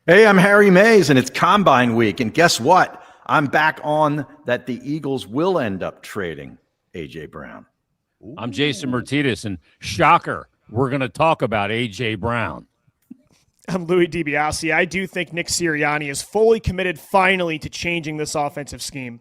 Hey, I'm Harry Mays, and it's Combine Week. And guess what? I'm back on that the Eagles will end up trading A.J. Brown. Ooh. I'm Jason Martinez, and shocker, we're going to talk about A.J. Brown. I'm Louie DiBiase. I do think Nick Sirianni is fully committed finally to changing this offensive scheme.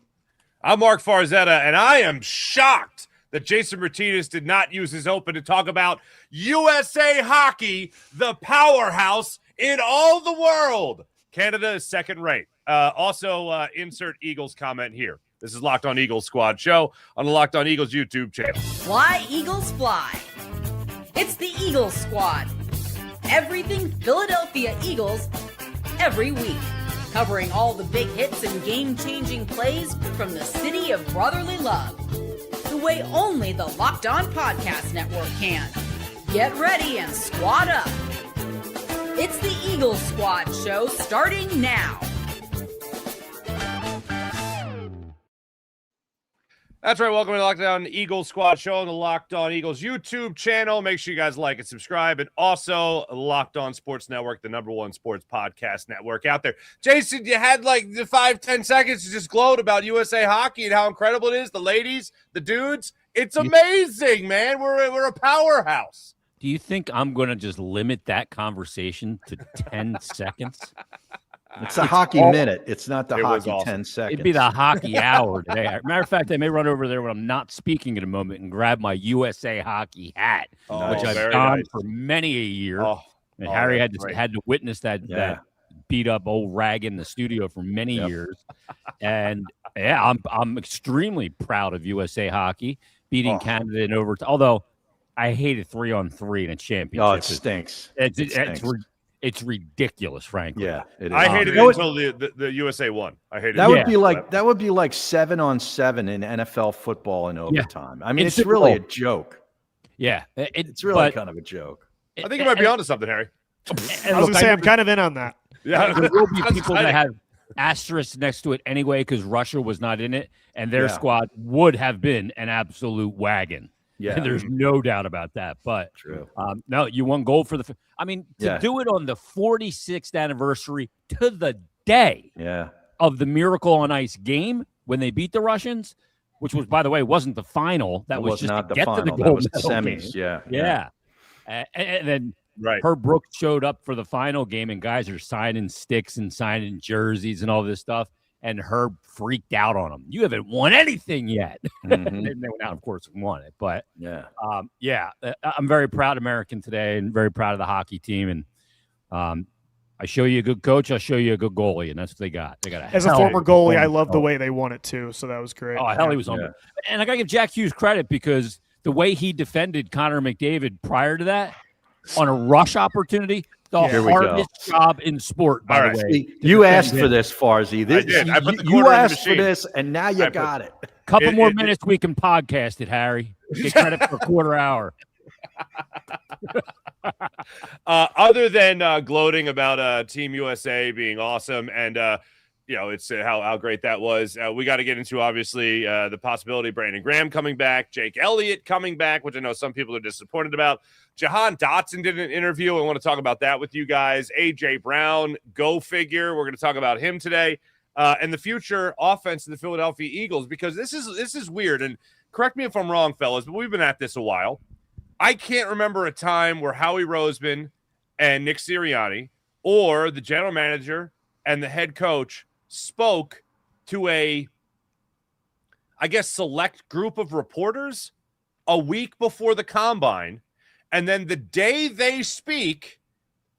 I'm Marc Farzetta, and I am shocked that Jason Martinez did not use his open to talk about USA Hockey, the powerhouse in all the world. Canada is second rate. Also, insert Eagles comment here. This is Locked On Eagles Squad show on the Locked On Eagles YouTube channel. Fly, Eagles, fly. It's the Eagles Squad. Everything Philadelphia Eagles every week. Covering all the big hits and game-changing plays from the city of brotherly love. The way only the Locked On Podcast Network can. Get ready and squad up. It's the Eagles Squad show starting now. That's right. Welcome to the Locked On Eagles Squad show on the Locked On Eagles YouTube channel. Make sure you guys like and subscribe. And also Locked On Sports Network, the #1 sports podcast network out there. Jason, you had like the 5-10 seconds to just gloat about USA Hockey and how incredible it is. The ladies, the dudes. It's amazing, man. We're a powerhouse. Do you think I'm going to just limit that conversation to 10 seconds? It's a hockey minute. It's not the hockey awesome. 10 seconds. It'd be the hockey hour today. Matter of fact, I may run over there when I'm not speaking in a moment and grab my USA Hockey hat, which I've donned for many a year. And Harry had to witness that beat up old rag in the studio for many years. And yeah, I'm extremely proud of USA Hockey beating Canada in overtime. Although I hated 3-on-3 in a championship. Oh, it stinks. It's ridiculous, frankly. Yeah, it is. I hated it until the USA won. I hated that. Would that would be like 7-on-7 in NFL football in overtime. I mean, it's Super really Bowl. a joke. Yeah, it's really kind of a joke. I think you might be onto something, Harry. I was going to say, I'm kind of in on that. Yeah, there will be people that have asterisks next to it anyway because Russia was not in it, and their squad would have been an absolute wagon. Yeah, and there's no doubt about that. But true. No, you won gold for the. I mean, to do it on the 46th anniversary to the day of the Miracle on Ice game when they beat the Russians, which was, by the way, wasn't the final. That was just not to the get final. to the That gold was the semis. game. Yeah. And then Herb Brooks showed up for the final game, and guys are signing sticks and signing jerseys and all this stuff. And Herb freaked out on him. You haven't won anything yet. Mm-hmm. They went out, of course, and won it. But I'm very proud American today and very proud of the hockey team. And I show you a good coach, I'll show you a good goalie, and that's what they got. They got as a former goalie, I love the way they won it too. So that was great. Oh, hell, he was on it. And I got to give Jack Hughes credit because the way he defended Connor McDavid prior to that on a rush opportunity. The hardest job in sport, by the way. See, you asked for this, Farzy. I did. I put the you quarter in the asked for machine. this, and now you got it. Couple more minutes, we can podcast it, Harry. Get credit for a quarter hour. Other than gloating about Team USA being awesome and it's how great that was. We got to get into, obviously, the possibility of Brandon Graham coming back, Jake Elliott coming back, which I know some people are disappointed about. Jahan Dotson did an interview. I want to talk about that with you guys. A.J. Brown, go figure. We're going to talk about him today. And the future offense of the Philadelphia Eagles, because this is weird. And correct me if I'm wrong, fellas, but we've been at this a while. I can't remember a time where Howie Roseman and Nick Sirianni or the general manager and the head coach spoke to a, I guess, select group of reporters a week before the combine. And then the day they speak,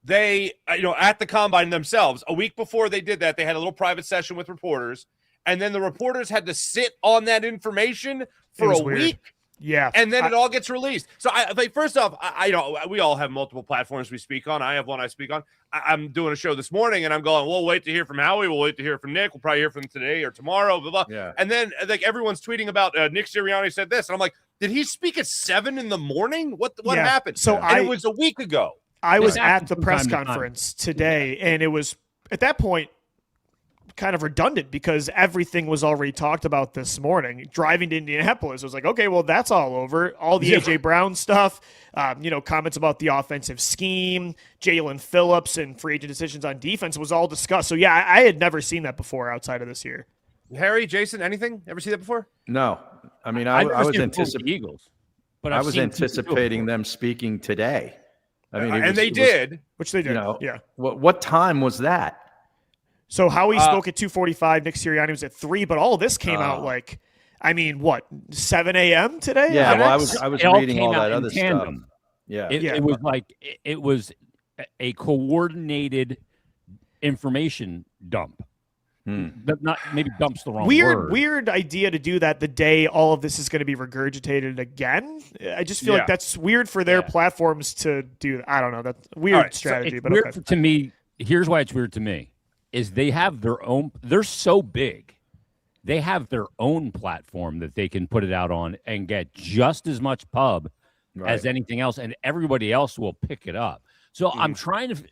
they, at the combine themselves, a week before they did that, they had a little private session with reporters. And then the reporters had to sit on that information for a week. Yeah. And then it all gets released. So first off, I we all have multiple platforms we speak on. I have one I speak on. I'm doing a show this morning and I'm going, we'll wait to hear from Howie. We'll wait to hear from Nick. We'll probably hear from him today or tomorrow, blah, blah. Yeah. And then everyone's tweeting about Nick Sirianni said this. And I'm like, did he speak at 7 a.m? What happened? So it was a week ago. I was at the press conference today, and it was at that point, kind of redundant because everything was already talked about this morning. Driving to Indianapolis, I was like, okay, well, that's all over. All the A.J. Brown stuff, comments about the offensive scheme, Jalen Phillips, and free agent decisions on defense was all discussed. So, yeah, I had never seen that before outside of this year. Harry, Jason, anything? Ever see that before? No. I mean, I was anticipating Eagles, but I was anticipating them speaking today. I mean, which they did. Yeah. What time was that? So Howie spoke at 2:45. Nick Sirianni was at 3. But all this came out 7 a.m. today? Yeah. Well, I was reading all that other stuff. Yeah. It was like it was a coordinated information dump. Not maybe dump's the wrong word. Weird idea to do that the day all of this is going to be regurgitated again. I just feel like that's weird for their platforms to do. I don't know. That's a weird strategy. So but weird to me. Here's why it's weird to me is they have their own. They're so big. They have their own platform that they can put it out on and get just as much pub as anything else, and everybody else will pick it up. So I'm trying to.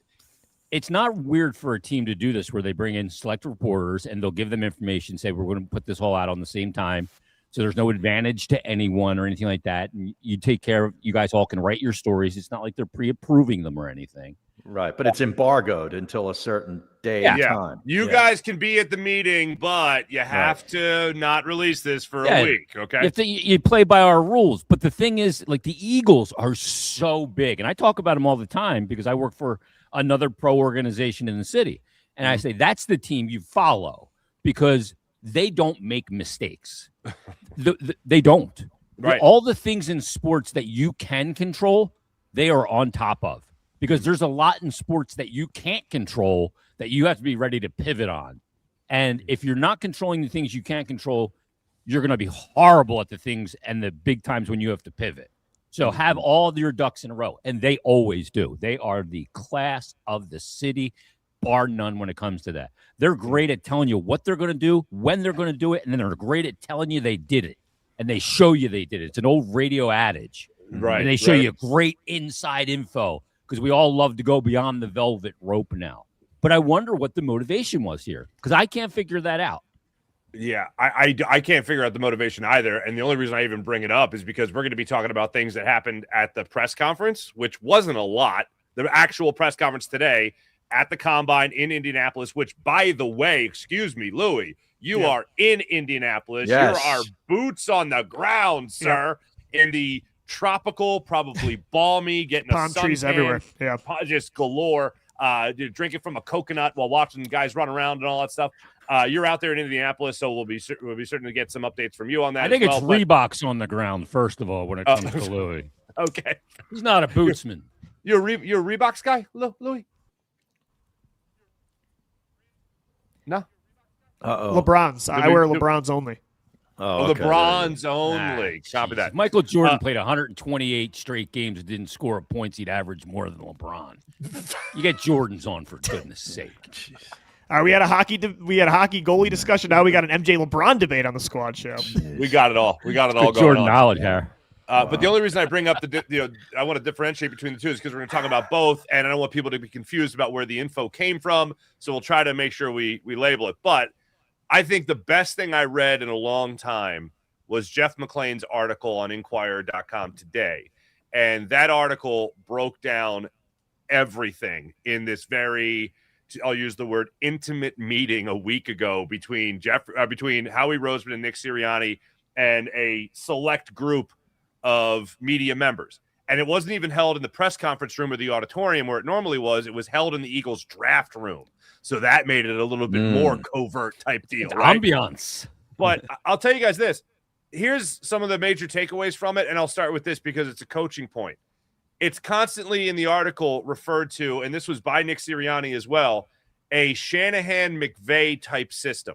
It's not weird for a team to do this where they bring in select reporters and they'll give them information, say, we're going to put this all out on the same time. So there's no advantage to anyone or anything like that. And you take care of, you guys all can write your stories. It's not like they're pre-approving them or anything. Right. But it's embargoed until a certain day and time. You guys can be at the meeting, but you have to not release this for a week. Okay. You play by our rules. But the thing is, like, the Eagles are so big. And I talk about them all the time because I work for another pro organization in the city. And I say, that's the team you follow because they don't make mistakes. They don't. Right. All the things in sports that you can control, they are on top of because there's a lot in sports that you can't control that you have to be ready to pivot on. And if you're not controlling the things you can't control, you're going to be horrible at the things and the big times when you have to pivot. So have all of your ducks in a row, and they always do. They are the class of the city, bar none when it comes to that. They're great at telling you what they're going to do, when they're going to do it, and then they're great at telling you they did it, and they show you they did it. It's an old radio adage. Right. And they show you great inside info because we all love to go beyond the velvet rope now. But I wonder what the motivation was here because I can't figure that out. Yeah, I can't figure out the motivation either. And the only reason I even bring it up is because we're going to be talking about things that happened at the press conference, which wasn't a lot. The actual press conference today at the Combine in Indianapolis, which, by the way, excuse me, Louie, you are in Indianapolis. Yes. You're our boots on the ground, sir, in the tropical, probably balmy, getting palm trees everywhere. Yeah, just galore. Drinking from a coconut while watching guys run around and all that stuff. You're out there in Indianapolis, so we'll be certain to get some updates from you on that. I think it's Reebok's on the ground first of all when it comes to Louie. Okay, he's not a bootsman. You're a Reeboks guy, Louie? No. LeBron's. I wear LeBron's only. Oh, okay. LeBron's only. Copy that. Michael Jordan played 128 straight games and didn't score points. He'd average more than LeBron. You get Jordans on for goodness sake. All right, we had a hockey goalie discussion. Now we got an MJ LeBron debate on the squad show. We got it all. Going Jordan on. knowledge here. But the only reason I bring up I want to differentiate between the two is because we're going to talk about both, and I don't want people to be confused about where the info came from. So we'll try to make sure we label it. But I think the best thing I read in a long time was Jeff McClain's article on Inquirer.com today, and that article broke down everything in this very, I'll use the word, intimate meeting a week ago between Howie Roseman and Nick Sirianni and a select group of media members. And it wasn't even held in the press conference room or the auditorium where it normally was. It was held in the Eagles draft room. So that made it a little bit more covert type deal. Right? Ambiance. But I'll tell you guys this. Here's some of the major takeaways from it. And I'll start with this because it's a coaching point. It's constantly in the article referred to, and this was by Nick Sirianni as well, a Shanahan-McVay type system.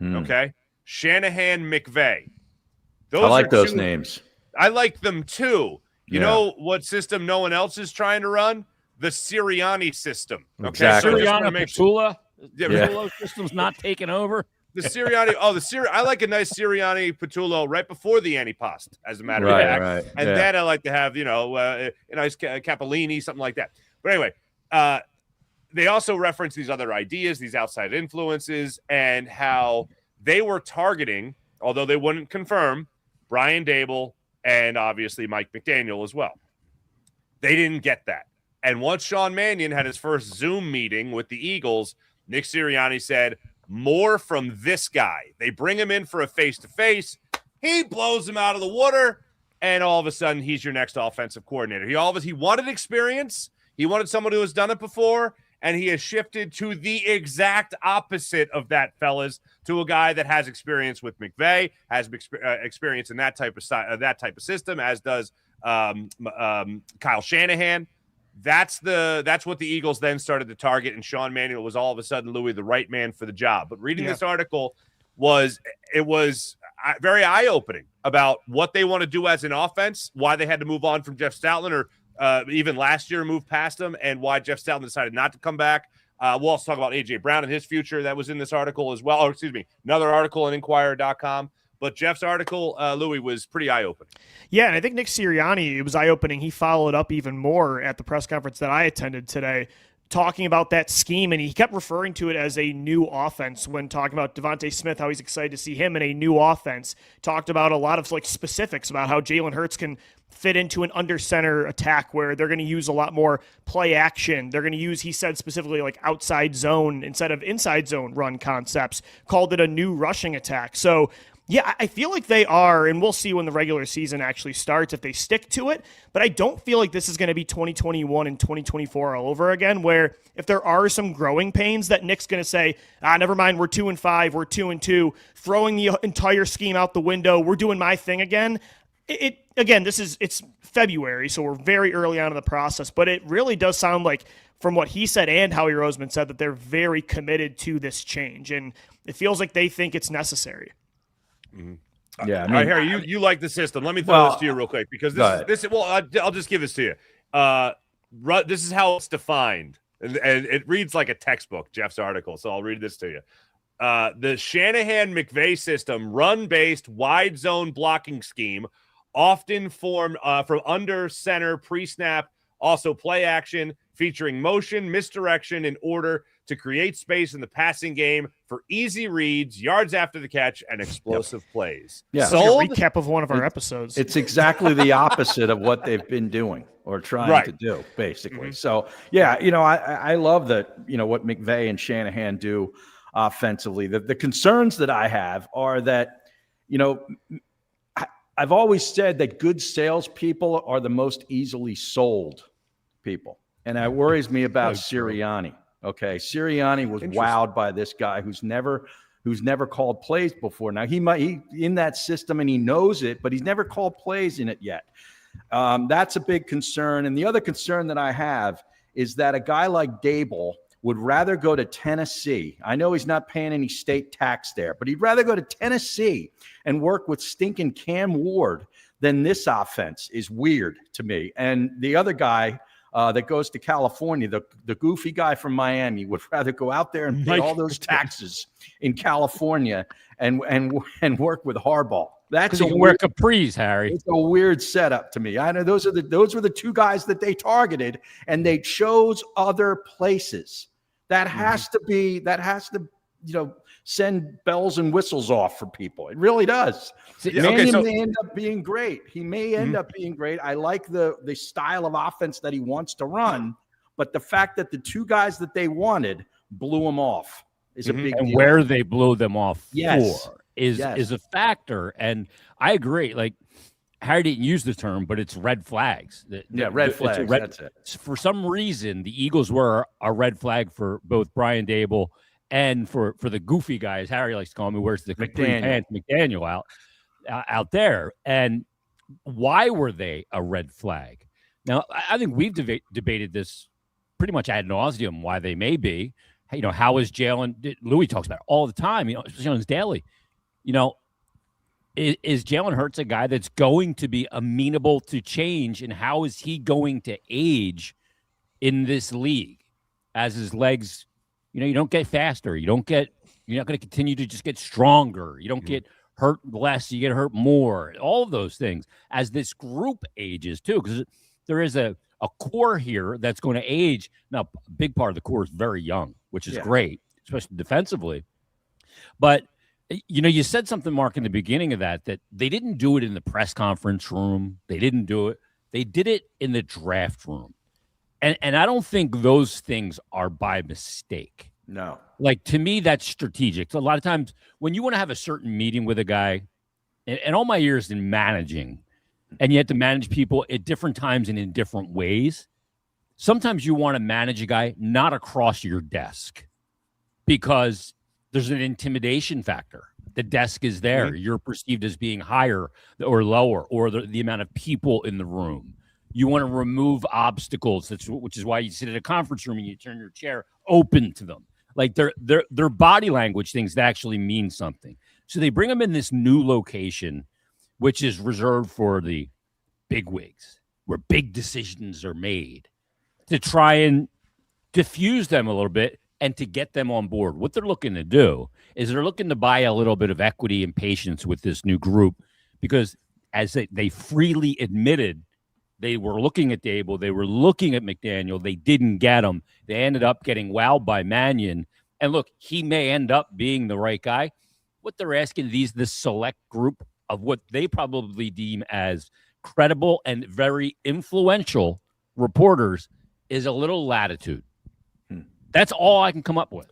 Okay? Shanahan-McVay. I like those names. I like them too. You know what system no one else is trying to run? The Sirianni system. Okay, exactly. Sirianni Petula. The Petula system's not taking over. The Sirianni. I like a nice Sirianni Petullo right before the antipasto, as a matter of fact. Right. And then I like to have a nice Capellini, something like that. But anyway, they also reference these other ideas, these outside influences, and how they were targeting, although they wouldn't confirm, Brian Daboll and obviously Mike McDaniel as well. They didn't get that. And once Sean Mannion had his first Zoom meeting with the Eagles, Nick Sirianni said, more from this guy. They bring him in for a face-to-face. He blows him out of the water, and all of a sudden, he's your next offensive coordinator. He wanted experience. He wanted someone who has done it before, and he has shifted to the exact opposite of that, fellas, to a guy that has experience with McVay, has experience in that type of system, as does Kyle Shanahan. That's what the Eagles then started to target, and Sean Mannion was all of a sudden, Louie, the right man for the job. But reading this article was very eye-opening about what they want to do as an offense, why they had to move on from Jeff Stoutland, or even last year move past him, and why Jeff Stoutland decided not to come back. We'll also talk about A.J. Brown and his future. That was in this article as well. Or, excuse me, another article on Inquirer.com. But Jeff's article, Louie, was pretty eye-opening. Yeah, and I think Nick Sirianni, it was eye-opening. He followed up even more at the press conference that I attended today, talking about that scheme, and he kept referring to it as a new offense when talking about Devontae Smith, how he's excited to see him in a new offense. Talked about a lot of specifics about how Jalen Hurts can fit into an under center attack where they're going to use a lot more play action. They're going to use, he said specifically, outside zone instead of inside zone run concepts, called it a new rushing attack. So yeah, I feel like they are, and we'll see when the regular season actually starts if they stick to it, but I don't feel like this is going to be 2021 and 2024 all over again, where if there are some growing pains that Nick's going to say, never mind, we're 2-5, we're 2-2, throwing the entire scheme out the window, we're doing my thing again. It's February, so we're very early on in the process, but it really does sound like, from what he said and Howie Roseman said, that they're very committed to this change, and it feels like they think it's necessary. Mm-hmm. Yeah, I hear you like the system. Let me throw this to you real quick, because I'll just give this to you. This is how it's defined, and it reads like a textbook, Jeff's article. So I'll read this to you. The Shanahan-McVay system, run-based, wide zone blocking scheme, often formed from under center, pre-snap, also play action, featuring motion, misdirection in order to create space in the passing game for easy reads, yards after the catch, and explosive plays. Yeah, so a recap of one of our episodes. It's exactly the opposite of what they've been doing or trying to do, basically. Mm-hmm. So, yeah, I love that, what McVay and Shanahan do offensively. The concerns that I have are that, I've always said that good salespeople are the most easily sold people. And it worries me about Sirianni. Okay, Sirianni was wowed by this guy who's never called plays before. Now he in that system and he knows it, but he's never called plays in it yet. That's a big concern. And the other concern that I have is that a guy like Daboll would rather go to Tennessee. I know he's not paying any state tax there, but he'd rather go to Tennessee and work with stinking Cam Ward than this offense. Is weird to me. And the other guy that goes to California, the goofy guy from Miami, would rather go out there and pay all those taxes in California and work with Harbaugh. That's a weird capris, Harry. It's a weird setup to me. I know those were the two guys that they targeted, and they chose other places. That has to send bells and whistles off for people. It really does. Mannion may end up being great. He may end up being great. I like the style of offense that he wants to run, but the fact that the two guys that they wanted blew him off is a big deal. And where they blew them off for is a factor. And I agree. Like, Harry didn't use the term, but it's red flags. Red flags. That's it. For some reason, the Eagles were a red flag for both Brian Daboll and for the goofy guys, Harry likes to call me, where's the McDaniel out there. And why were they a red flag? Now, I think we've debated this pretty much ad nauseum, why they may be. How is Jalen? Louie talks about it all the time, especially on his daily. Is Jalen Hurts a guy that's going to be amenable to change, and how is he going to age in this league as his legs? You don't get faster. You're not going to continue to just get stronger. You don't get hurt less. You get hurt more. All of those things as this group ages too, because there is a a core here that's going to age. Now, a big part of the core is very young, which is great, especially defensively. But, you said something, Mark, in the beginning of that they didn't do it in the press conference room. They didn't do it. They did it in the draft room. And I don't think those things are by mistake. No. Like, to me, that's strategic. So a lot of times when you want to have a certain meeting with a guy, and all my years in managing, and you have to manage people at different times and in different ways, sometimes you want to manage a guy not across your desk because there's an intimidation factor. The desk is there. Mm-hmm. You're perceived as being higher or lower, or the amount of people in the room. You want to remove obstacles, which is why you sit at a conference room and you turn your chair open to them. Like their body language things that actually mean something. So they bring them in this new location, which is reserved for the bigwigs, where big decisions are made, to try and diffuse them a little bit and to get them on board. What they're looking to do is they're looking to buy a little bit of equity and patience with this new group, because as they freely admitted, they were looking at Dable, they were looking at McDaniel, they didn't get him. They ended up getting wowed by Mannion. And look, he may end up being the right guy. What they're asking this select group of what they probably deem as credible and very influential reporters is a little latitude. That's all I can come up with,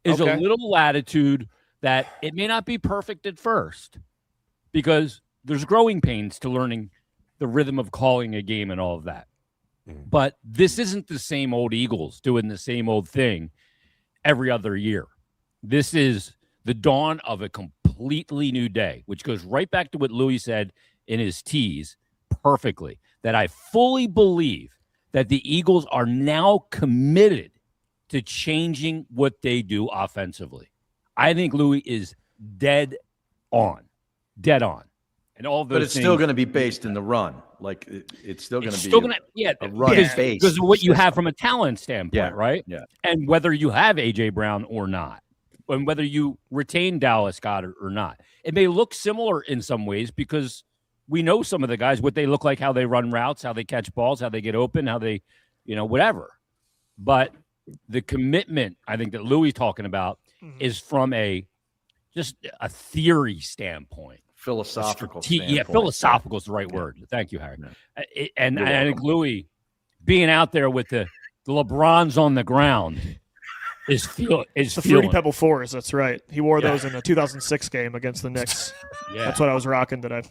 is a little latitude that it may not be perfect at first, because there's growing pains to learning the rhythm of calling a game and all of that. But this isn't the same old Eagles doing the same old thing every other year. This is the dawn of a completely new day, which goes right back to what Louie said in his tease perfectly, that I fully believe that the Eagles are now committed to changing what they do offensively. I think Louie is dead on. And all those, but it's still going to be based in the run. Like it's still going to be a run base because of what you have from a talent standpoint, right? Yeah. And whether you have AJ Brown or not, and whether you retain Dallas Goedert or not, it may look similar in some ways because we know some of the guys, what they look like, how they run routes, how they catch balls, how they get open, how they, whatever. But the commitment I think that Louie's talking about is from just a theory standpoint. Philosophical philosophical is the right word. Thank you, Harry. Yeah. And I think Louie being out there with the LeBrons on the ground is the Fruity Pebble 4s. That's right. He wore those in the 2006 game against the Knicks. That's what I was rocking today.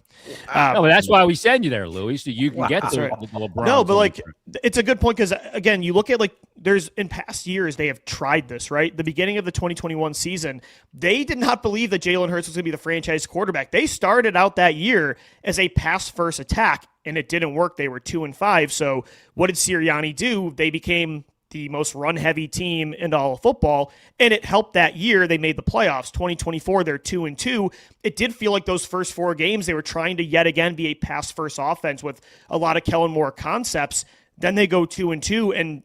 No, but that's why we send you there, Louie, so you can get the LeBrons. No, but it's a good point because again, you look at there's in past years they have tried this, right? The beginning of the 2021 season, they did not believe that Jalen Hurts was going to be the franchise quarterback. They started out that year as a pass-first attack, and it didn't work. They were 2-5. So what did Sirianni do? They became the most run-heavy team in all of football, and it helped that year. They made the playoffs. 2024, they're 2-2. It did feel like those first 4 games, they were trying to yet again be a pass-first offense with a lot of Kellen Moore concepts. Then they go 2-2, and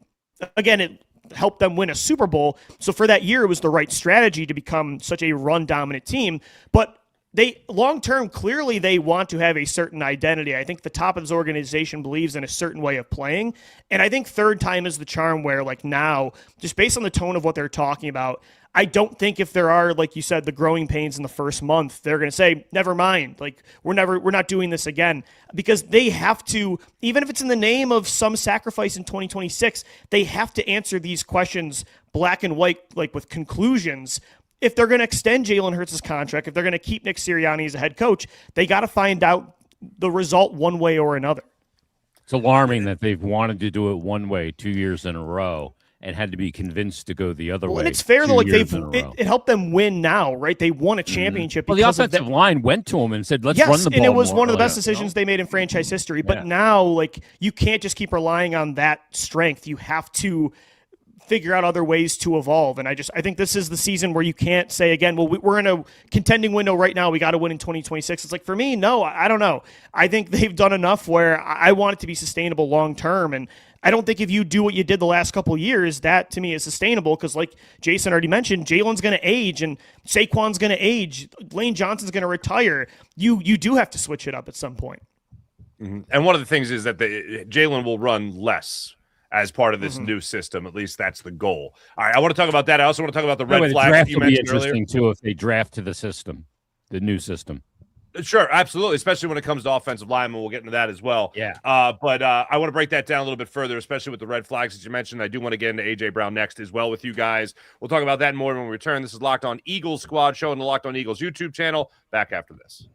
again, it helped them win a Super Bowl. So for that year, it was the right strategy to become such a run-dominant team. But they long-term, clearly they want to have a certain identity. I think the top of this organization believes in a certain way of playing. And I think third time is the charm where now, just based on the tone of what they're talking about, I don't think if there are, like you said, the growing pains in the first month, they're going to say, never mind. We're not doing this again, because they have to, even if it's in the name of some sacrifice in 2026, they have to answer these questions black and white, with conclusions. If they're going to extend Jalen Hurts' contract, if they're going to keep Nick Sirianni as a head coach, they got to find out the result one way or another. It's alarming that they've wanted to do it one way 2 years in a row and had to be convinced to go the other way. And it's fair though, it helped them win now, right? They won a championship. Well, the offensive line went to them and said, "Let's run the ball." And it was one of the best decisions they made in franchise history. But now, you can't just keep relying on that strength. You have to figure out other ways to evolve. And I think this is the season where you can't say again, well, we're in a contending window right now, we got to win in 2026. It's for me, no, I don't know. I think they've done enough where I want it to be sustainable long term. And I don't think if you do what you did the last couple of years, that to me is sustainable, because like Jason already mentioned, Jalen's going to age and Saquon's going to age. Lane Johnson's going to retire. You do have to switch it up at some point. Mm-hmm. And one of the things is that Jalen will run less as part of this new system. At least that's the goal. All right, I want to talk about that. I also want to talk about the red flags that you mentioned earlier. Interesting too if they draft to the system, the new system. Sure, absolutely, especially when it comes to offensive linemen. We'll get into that as well. Yeah. But I want to break that down a little bit further, especially with the red flags that you mentioned. I do want to get into A.J. Brown next as well with you guys. We'll talk about that more when we return. This is Locked On Eagles Squad Show on the Locked On Eagles YouTube channel. Back after this.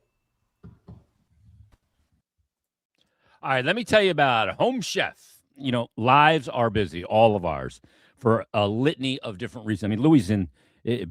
All right, let me tell you about HomeChef. You know, lives are busy, all of ours, for a litany of different reasons. I mean, Louie's in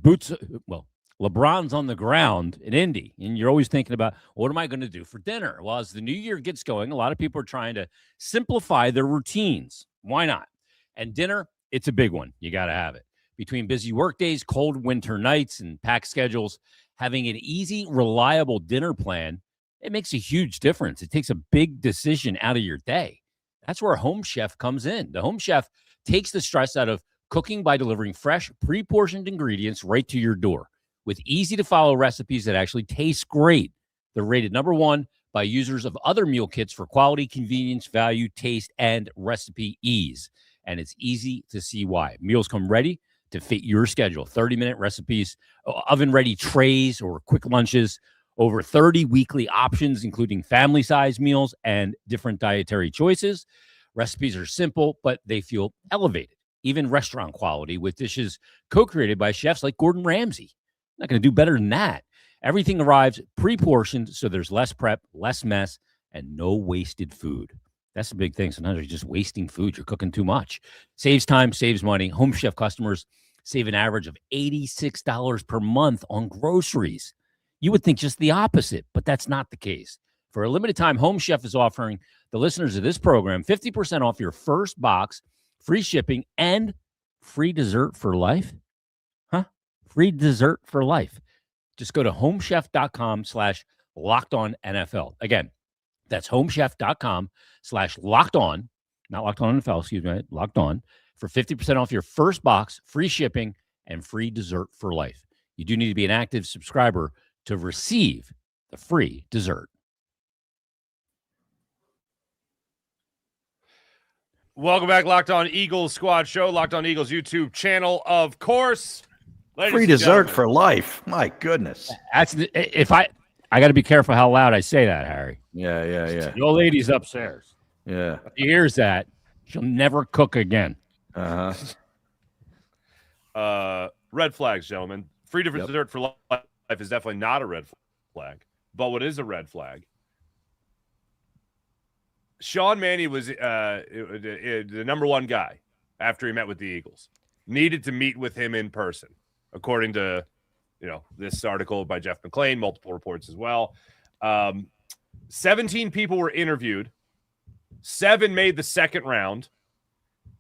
boots. Well, LeBron's on the ground in Indy, and you're always thinking about, what am I going to do for dinner? Well, as the new year gets going, a lot of people are trying to simplify their routines. Why not? And dinner, it's a big one. You got to have it. Between busy work days, cold winter nights, and packed schedules, having an easy, reliable dinner plan, it makes a huge difference. It takes a big decision out of your day. That's where HomeChef comes in. The HomeChef takes the stress out of cooking by delivering fresh, pre-portioned ingredients right to your door with easy-to-follow recipes that actually taste great. They're rated #1 by users of other meal kits for quality, convenience, value, taste, and recipe ease. And it's easy to see why. Meals come ready to fit your schedule. 30-minute recipes, oven-ready trays or quick lunches, over 30 weekly options, including family-size meals and different dietary choices. Recipes are simple, but they feel elevated, even restaurant quality, with dishes co-created by chefs like Gordon Ramsay. Not going to do better than that. Everything arrives pre-portioned, so there's less prep, less mess, and no wasted food. That's the big thing. Sometimes you're just wasting food. You're cooking too much. Saves time, saves money. HomeChef customers save an average of $86 per month on groceries. You would think just the opposite, but that's not the case. For a limited time, HomeChef is offering the listeners of this program 50% off your first box, free shipping, and free dessert for life. Huh? Free dessert for life. Just go to homechef.com/LockedOnNFL. Again, that's homechef.com/LockedOn, not Locked On NFL, excuse me, Locked On, for 50% off your first box, free shipping, and free dessert for life. You do need to be an active subscriber to receive the free dessert. Welcome back, Locked On Eagles Squad Show, Locked On Eagles YouTube channel, of course. Free dessert for life. My goodness. That's if I got to be careful how loud I say that, Harry. Yeah. The old lady's upstairs. Yeah. If she hears that, she'll never cook again. Red flags, gentlemen. Free dessert for life is definitely not a red flag. But what is a red flag? Sean Mannion was the #1 guy after he met with the Eagles. Needed to meet with him in person, according to this article by Jeff McClain, multiple reports as well. 17 people were interviewed. 7 made the second round.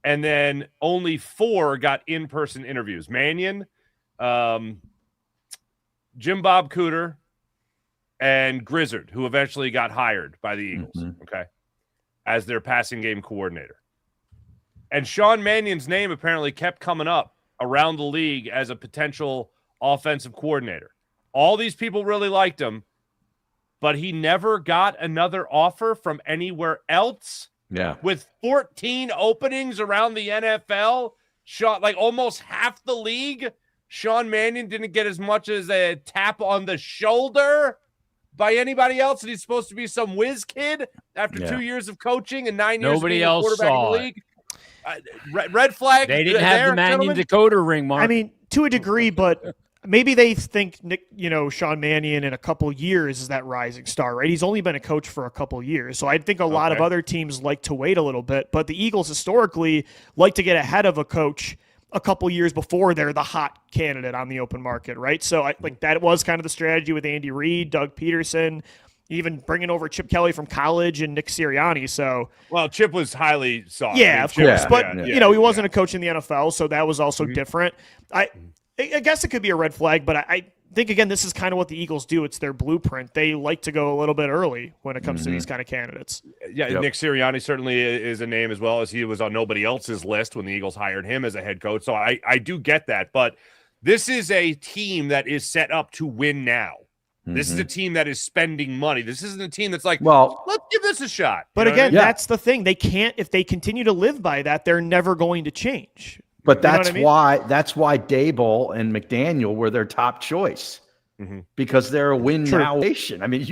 And then only 4 got in-person interviews. Mannion, Jim Bob Cooter, and Grizzard, who eventually got hired by the Eagles, okay, as their passing game coordinator. And Sean Mannion's name apparently kept coming up around the league as a potential offensive coordinator. All these people really liked him, but he never got another offer from anywhere else. Yeah. With 14 openings around the NFL, like almost half the league, Sean Mannion didn't get as much as a tap on the shoulder by anybody else, and he's supposed to be some whiz kid after 2 years of coaching and 9 years Nobody being a else quarterback saw in the league. Red flag. They didn't have the Mannion decoder ring, Marc. I mean, to a degree, but maybe they think Sean Mannion in a couple years is that rising star, right? He's only been a coach for a couple years. So I think a lot of other teams like to wait a little bit, but the Eagles historically like to get ahead of a coach a couple years before they're the hot candidate on the open market, right? So that was kind of the strategy with Andy Reid, Doug Peterson, even bringing over Chip Kelly from college and Nick Sirianni. So, well, Chip was highly sought. Yeah, of course. But, he wasn't a coach in the NFL, so that was also different. I guess it could be a red flag, but I think, again, this is kind of what the Eagles do. It's their blueprint. They like to go a little bit early when it comes to these kind of candidates. Yeah, Nick Sirianni certainly is a name, as well as he was on nobody else's list when the Eagles hired him as a head coach. So I do get that. But this is a team that is set up to win now. This is a team that is spending money. This isn't a team that's like, well, let's give this a shot. But again, that's the thing. They can't, if they continue to live by that, they're never going to change. But that's why Dable and McDaniel were their top choice. Because they're a win now nation. I mean,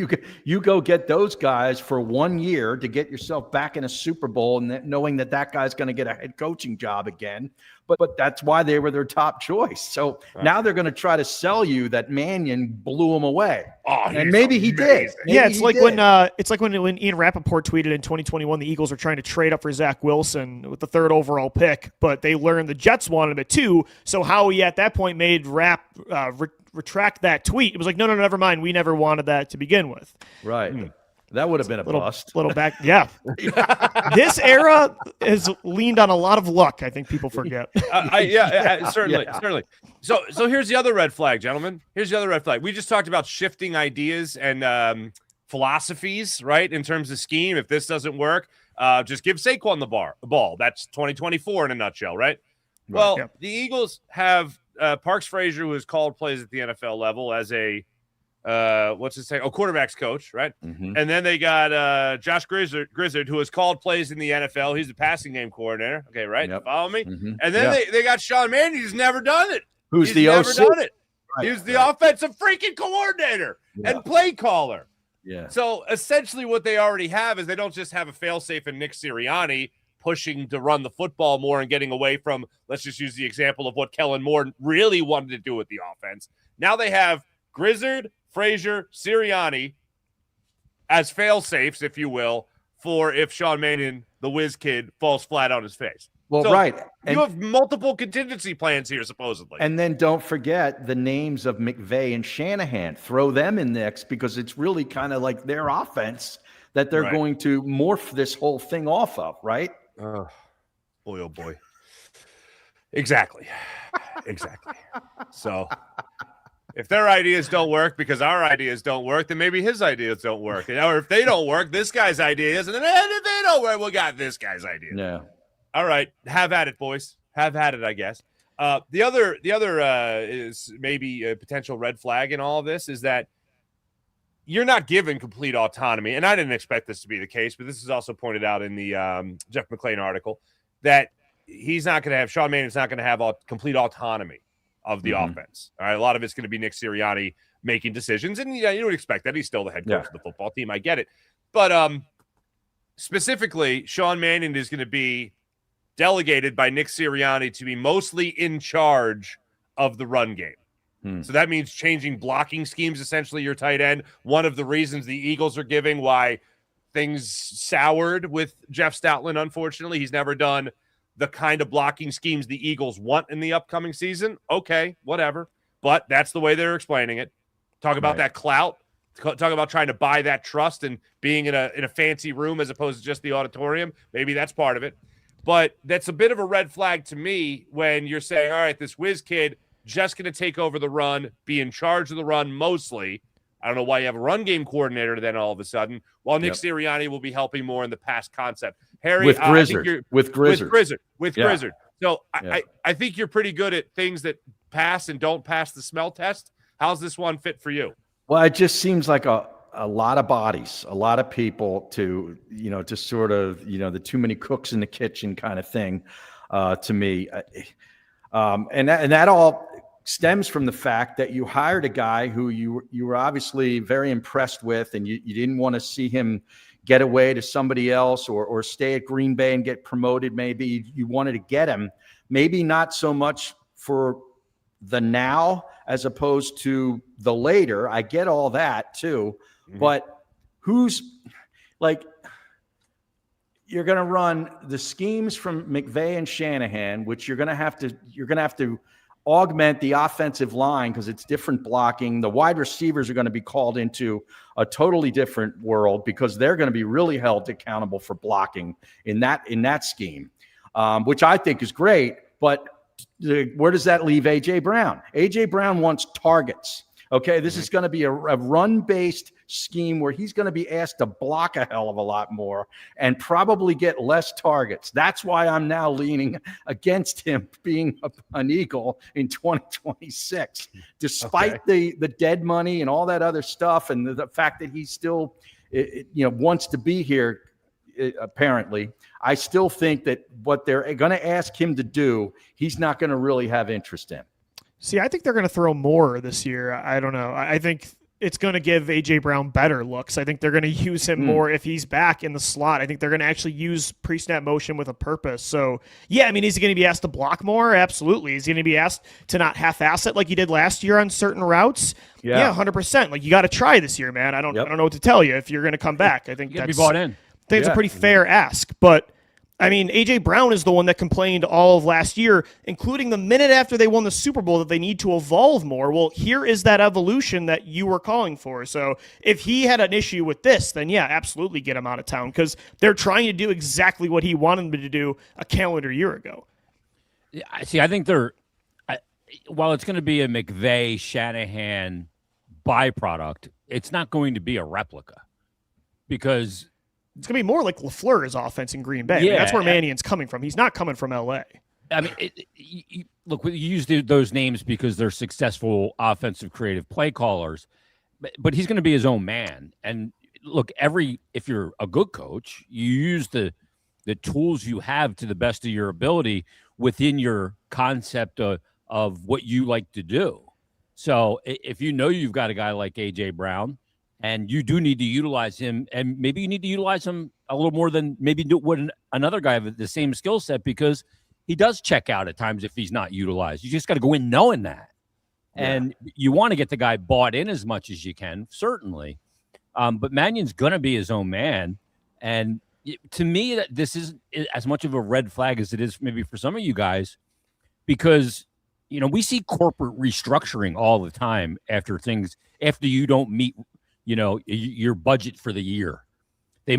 you go get those guys for 1 year to get yourself back in a Super Bowl, and knowing that guy's going to get a head coaching job again. But that's why they were their top choice. So now they're going to try to sell you that Mannion blew them away. Oh, and maybe he did. It's like when Ian Rappaport tweeted in 2021 the Eagles are trying to trade up for Zach Wilson with the 3rd overall pick, but they learned the Jets wanted him at 2. So Howie at that point made retract that tweet. It was like, no, never mind. We never wanted that to begin with. Right. That would have been a bust. Little back. Yeah. This era has leaned on a lot of luck. I think people forget. Certainly. So here's the other red flag, gentlemen. Here's the other red flag. We just talked about shifting ideas and philosophies, right? In terms of scheme. If this doesn't work, just give Saquon the ball. That's 2024 in a nutshell, right? Well, the Eagles have Parks Frazier, who has called plays at the NFL level as a quarterback's coach, right? And then they got Josh Grizzard, who has called plays in the NFL. He's the passing game coordinator. Okay, right? Follow me? And then they got Sean Mannion, who's never done it. He's the OC. Never done it. Right, he was the offensive freaking coordinator and play caller. Yeah. So essentially what they already have is they don't just have a failsafe in Nick Sirianni pushing to run the football more and getting away from, let's just use the example of what Kellen Moore really wanted to do with the offense. Now they have Grizzard, Frazier, Sirianni as fail-safes, if you will, for if Sean Mannion, the whiz kid, falls flat on his face. Well, right. You have multiple contingency plans here, supposedly. And then don't forget the names of McVay and Shanahan. Throw them in next because it's really kind of like their offense that they're going to morph this whole thing off of, right? Boy, oh boy. Exactly. So if their ideas don't work because our ideas don't work, then maybe his ideas don't work. Or if they don't work, this guy's ideas, and then if they don't work, we got this guy's idea. Yeah. All right. Have at it, boys. Have at it, I guess. The other is maybe a potential red flag in all of this is that you're not given complete autonomy. And I didn't expect this to be the case, but this is also pointed out in the Jeff McClain article that Sean Mannion's not going to have complete autonomy of the offense. All right. A lot of it's going to be Nick Sirianni making decisions. And you would expect that. He's still the head coach of the football team. I get it. But specifically, Sean Mannion is going to be delegated by Nick Sirianni to be mostly in charge of the run game. So that means changing blocking schemes, essentially your tight end. One of the reasons the Eagles are giving why things soured with Jeff Stoutland, unfortunately. He's never done the kind of blocking schemes the Eagles want in the upcoming season. Okay, whatever. But that's the way they're explaining it. Talk about that clout. Talk about trying to buy that trust and being in a fancy room as opposed to just the auditorium. Maybe that's part of it. But that's a bit of a red flag to me when you're saying, all right, this whiz kid just going to take over the run, be in charge of the run mostly. I don't know why you have a run game coordinator then all of a sudden, while Nick Sirianni will be helping more in the pass concept. Harry, with Grizzard. So I think you're pretty good at things that pass and don't pass the smell test. How's this one fit for you? Well, it just seems like a lot of bodies, a lot of people to sort of, the too many cooks in the kitchen kind of thing to me. And that all stems from the fact that you hired a guy who you were obviously very impressed with, and you didn't want to see him get away to somebody else or stay at Green Bay and get promoted. Maybe you wanted to get him, maybe not so much for the now as opposed to the later. I get all that too, but who's like, you're going to run the schemes from McVay and Shanahan, which you're going to have to augment the offensive line because it's different blocking. The wide receivers are going to be called into a totally different world because they're going to be really held accountable for blocking in that scheme, which I think is great. But where does that leave A.J. Brown? A.J. Brown wants targets. Okay, this is going to be a run-based scheme where he's going to be asked to block a hell of a lot more and probably get less targets. That's why I'm now leaning against him being an Eagle in 2026, despite the dead money and all that other stuff, and the fact that he still, wants to be here. Apparently, I still think that what they're going to ask him to do, he's not going to really have interest in. See, I think they're going to throw more this year. I don't know. I think it's going to give A.J. Brown better looks. I think they're going to use him more if he's back in the slot. I think they're going to actually use pre-snap motion with a purpose. So, yeah, I mean, is he going to be asked to block more? Absolutely. Is he going to be asked to not half-ass it like he did last year on certain routes? Yeah, 100%. Like, you got to try this year, man. I don't know what to tell you if you're going to come back. I think you got to be bought in. I think it's a pretty fair ask, but I mean, A.J. Brown is the one that complained all of last year, including the minute after they won the Super Bowl, that they need to evolve more. Well, here is that evolution that you were calling for. So if he had an issue with this, then yeah, absolutely get him out of town, because they're trying to do exactly what he wanted them to do a calendar year ago. Yeah, see, I think while it's going to be a McVay, Shanahan byproduct, it's not going to be a replica, because it's going to be more like LaFleur's offense in Green Bay. Yeah, I mean, that's where Mannion's coming from. He's not coming from L.A. I mean, look, we use those names because they're successful offensive creative play callers, but he's going to be his own man. And look, if you're a good coach, you use the tools you have to the best of your ability within your concept of what you like to do. So if you've got a guy like A.J. Brown, and you do need to utilize him, and maybe you need to utilize him a little more than maybe what another guy of the same skill set, because he does check out at times if he's not utilized. You just got to go in knowing that. Yeah. And you want to get the guy bought in as much as you can, certainly. But Mannion's going to be his own man. And to me, this is as much of a red flag as it is maybe for some of you guys, because we see corporate restructuring all the time after you don't meet your budget for the year. They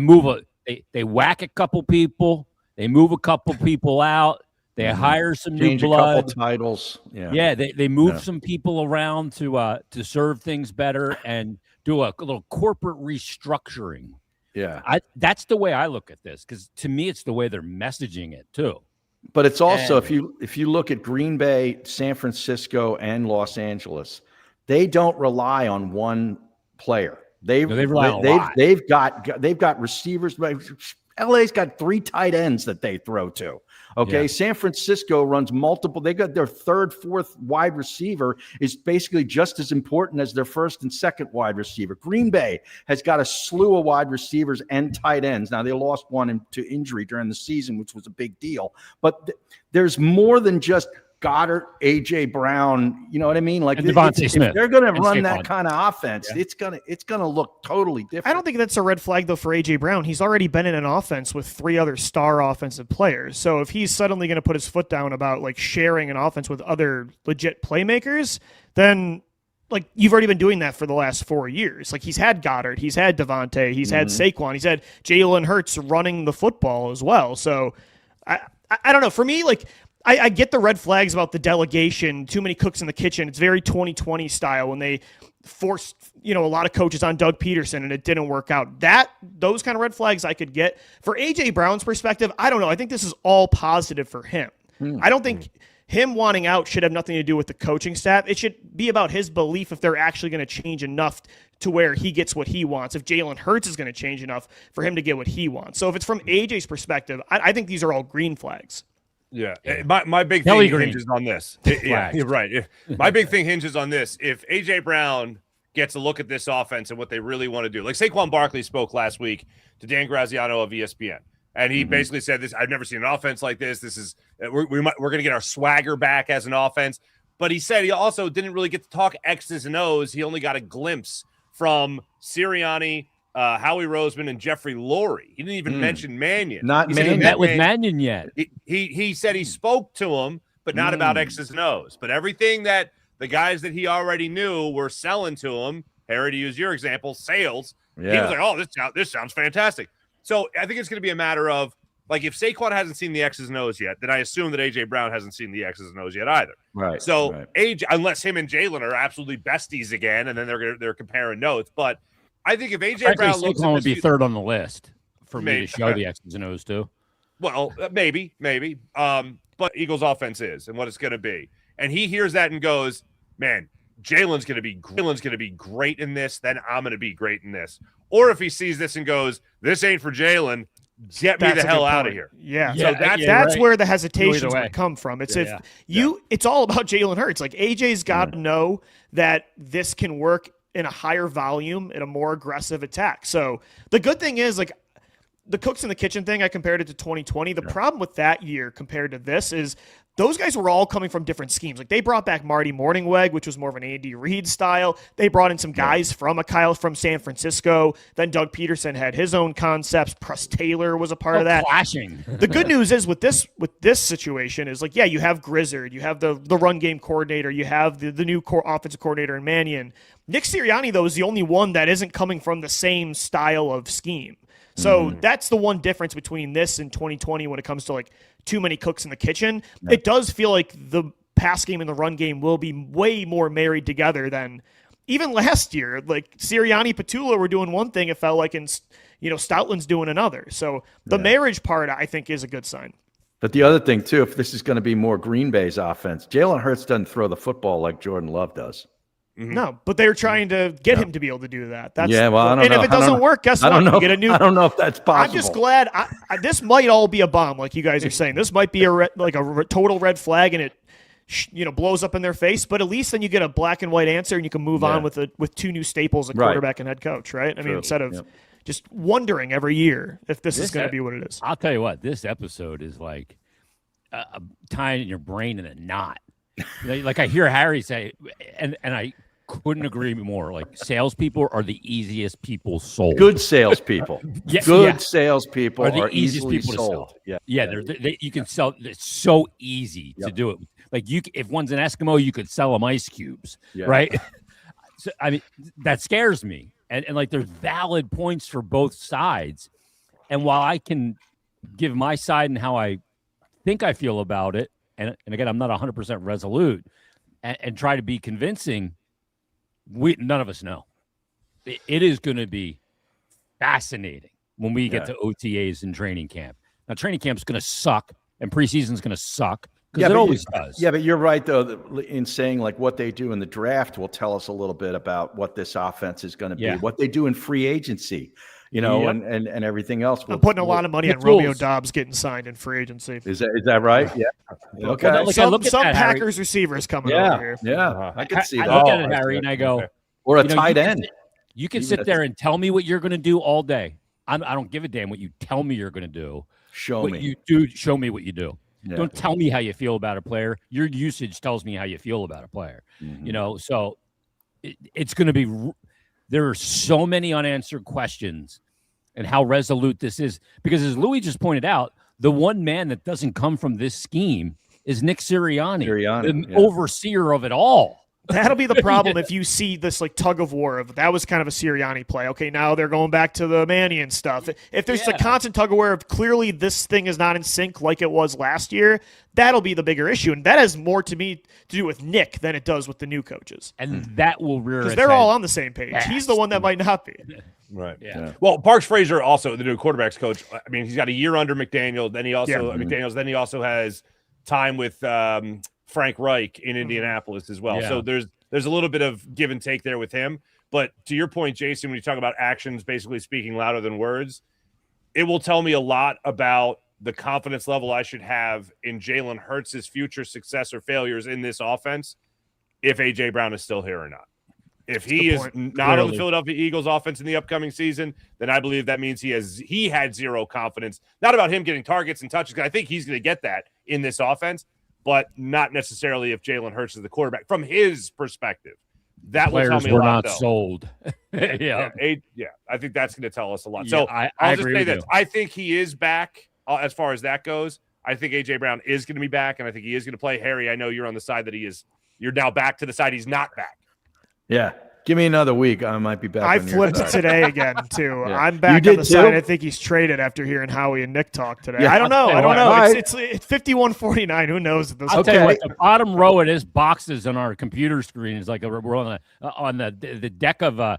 they whack a couple people, they move a couple people out, they hire some Change new blood, a couple titles. They move some people around to serve things better and do a little corporate restructuring. That's the way I look at this, because to me it's the way they're messaging it too. But it's also, if you look at Green Bay, San Francisco, and Los Angeles, they don't rely on one player. They've got receivers. LA's got 3 tight ends that they throw to. Okay. San Francisco runs multiple. They got their 3rd, 4th wide receiver is basically just as important as their 1st and 2nd wide receiver. Green Bay has got a slew of wide receivers and tight ends. Now, they lost one to injury during the season, which was a big deal. But there's more than just Goddard, A.J. Brown, you know what I mean? Like, if they're going to run that kind of offense, it's gonna look totally different. I don't think that's a red flag, though, for A.J. Brown. He's already been in an offense with 3 other star offensive players. So if he's suddenly going to put his foot down about like sharing an offense with other legit playmakers, then like you've already been doing that for the last 4 years. Like, he's had Goddard, he's had Devontae, he's had Saquon, he's had Jalen Hurts running the football as well. So I don't know. For me, like, I get the red flags about the delegation, too many cooks in the kitchen. It's very 2020 style when they forced, a lot of coaches on Doug Peterson and it didn't work out. Those kind of red flags I could get. For A.J. Brown's perspective, I don't know. I think this is all positive for him. I don't think him wanting out should have nothing to do with the coaching staff. It should be about his belief if they're actually going to change enough to where he gets what he wants, if Jalen Hurts is going to change enough for him to get what he wants. So if it's from A.J.'s perspective, I think these are all green flags. Yeah. My big thing hinges on this. You're right. My big thing hinges on this. If A.J. Brown gets a look at this offense and what they really want to do, like Saquon Barkley spoke last week to Dan Graziano of ESPN, and he basically said this: I've never seen an offense like this. This is we're going to get our swagger back as an offense. But he said he also didn't really get to talk X's and O's. He only got a glimpse from Sirianni, Howie Roseman, and Jeffrey Lurie. He didn't even mention Mannion. He met with Mannion yet. He said he spoke to him, but not about X's and O's. But everything that the guys that he already knew were selling to him, Harry, to use your example, sales. Yeah. He was like, "Oh, this sounds fantastic." So I think it's going to be a matter of Like if Saquon hasn't seen the X's and O's yet, then I assume that AJ Brown hasn't seen the X's and O's yet either. Right. So AJ, unless him and Jalen are absolutely besties again, and then they're comparing notes. But I think if AJ Brown looks, Saquon would be third on the list for me to show the X's and O's to. Well, maybe. But Eagles offense is and what it's going to be, and he hears that and goes, "Man, Jalen's going to be great in this. Then I'm going to be great in this." Or if he sees this and goes, "This ain't for Jalen. Get me the hell out of here." Yeah. So that's where the hesitations would come from. It's it's all about Jalen Hurts. Like AJ's got to know that this can work in a higher volume, in a more aggressive attack. So the good thing is, like, the cooks in the kitchen thing, I compared it to 2020. The problem with that year compared to this is those guys were all coming from different schemes. Like, they brought back Marty Morningweg, which was more of an Andy Reid style. They brought in some guys from from San Francisco. Then Doug Peterson had his own concepts. Press Taylor was a part of that. Clashing. The good news is with this situation is, like, yeah, you have Grizzard, you have the run game coordinator, you have the new offensive coordinator in Mannion. Nick Sirianni, though, is the only one that isn't coming from the same style of scheme. So that's the one difference between this and 2020 when it comes to, like, too many cooks in the kitchen. Yeah. It does feel like the pass game and the run game will be way more married together than even last year. Like, Sirianni, Petula were doing one thing, it felt like, and Stoutland's doing another. So the marriage part, I think, is a good sign. But the other thing, too, if this is going to be more Green Bay's offense, Jalen Hurts doesn't throw the football like Jordan Love does. No, but they're trying to get him to be able to do that. I don't know. And if it doesn't work, guess what? I don't know if that's possible. I'm just glad. This might all be a bomb, like you guys are saying. This might be a total red flag, and it blows up in their face. But at least then you get a black and white answer, and you can move on with two new staples, a quarterback and head coach, right? I mean, instead of just wondering every year if this is going to be what it is. I'll tell you what, this episode is like tying your brain in a knot. Like I hear Harry say, and I couldn't agree more. Like, salespeople are the easiest people sold. Good salespeople. Salespeople are the easiest people sold. To sell. You can sell. It's so easy to do it. Like, if one's an Eskimo, you could sell them ice cubes, right? So, I mean, that scares me. And like, there's valid points for both sides. And while I can give my side and how I think I feel about it, and again, I'm not 100% resolute, and try to be convincing, none of us know. It is going to be fascinating when we get to OTAs and training camp. Now, training camp's going to suck, and preseason's going to suck, because it always does. Yeah, but you're right, though, in saying, like, what they do in the draft will tell us a little bit about what this offense is going to be, what they do in free agency. And everything else. I'm putting a lot of money on Romeo Doubs getting signed in free agency. Is that right? Yeah. Okay. Well, some Packers receivers coming over here. Yeah, I can see that. I look at it, Harry, and I go, or a tight end. You can sit there and tell me what you're going to do all day. I don't give a damn what you tell me you're going to do. Show me. You do. Show me what you do. Yeah. Don't tell me how you feel about a player. Your usage tells me how you feel about a player. Mm-hmm. So it's going to be. There are so many unanswered questions. And how resolute this is. Because as Louie just pointed out, the one man that doesn't come from this scheme is Nick Sirianni, the overseer of it all. That'll be the problem if you see this, like, tug of war of that was kind of a Sirianni play. Okay, now they're going back to the Mannion stuff. If there's a constant tug of war of clearly this thing is not in sync like it was last year, that'll be the bigger issue. And that has more to do with Nick than it does with the new coaches. And that will rear because they're all on the same page. He's the one that might not be. Right. Yeah. Well, Parks Frazier, also the new quarterbacks coach. I mean, he's got a year under McDaniel. Then he also has time with Frank Reich in Indianapolis as well. Yeah. So there's a little bit of give and take there with him. But to your point, Jason, when you talk about actions basically speaking louder than words, it will tell me a lot about the confidence level I should have in Jalen Hurts' future success or failures in this offense if A.J. Brown is still here or not. If he is not on the Philadelphia Eagles offense in the upcoming season, then I believe that means he had zero confidence. Not about him getting targets and touches, because I think he's going to get that in this offense, but not necessarily if Jalen Hurts is the quarterback. From his perspective, that will tell me a lot. Players were not sold. Yeah, I think that's going to tell us a lot. So I'll just say this. I think he is back as far as that goes. I think A.J. Brown is going to be back, and I think he is going to play. Harry, I know you're on the side that he is. You're now back to the side he's not back. Yeah. Give me another week. I might be back. I on your flipped side. today again too. Yeah. I'm back You on the did side. too? I think he's traded after hearing Howie and Nick talk today. Yeah. I don't know. Right. It's 51-49. Who knows at this I'll point? tell you what, the bottom row of this boxes on our computer screen is like we're on the deck of the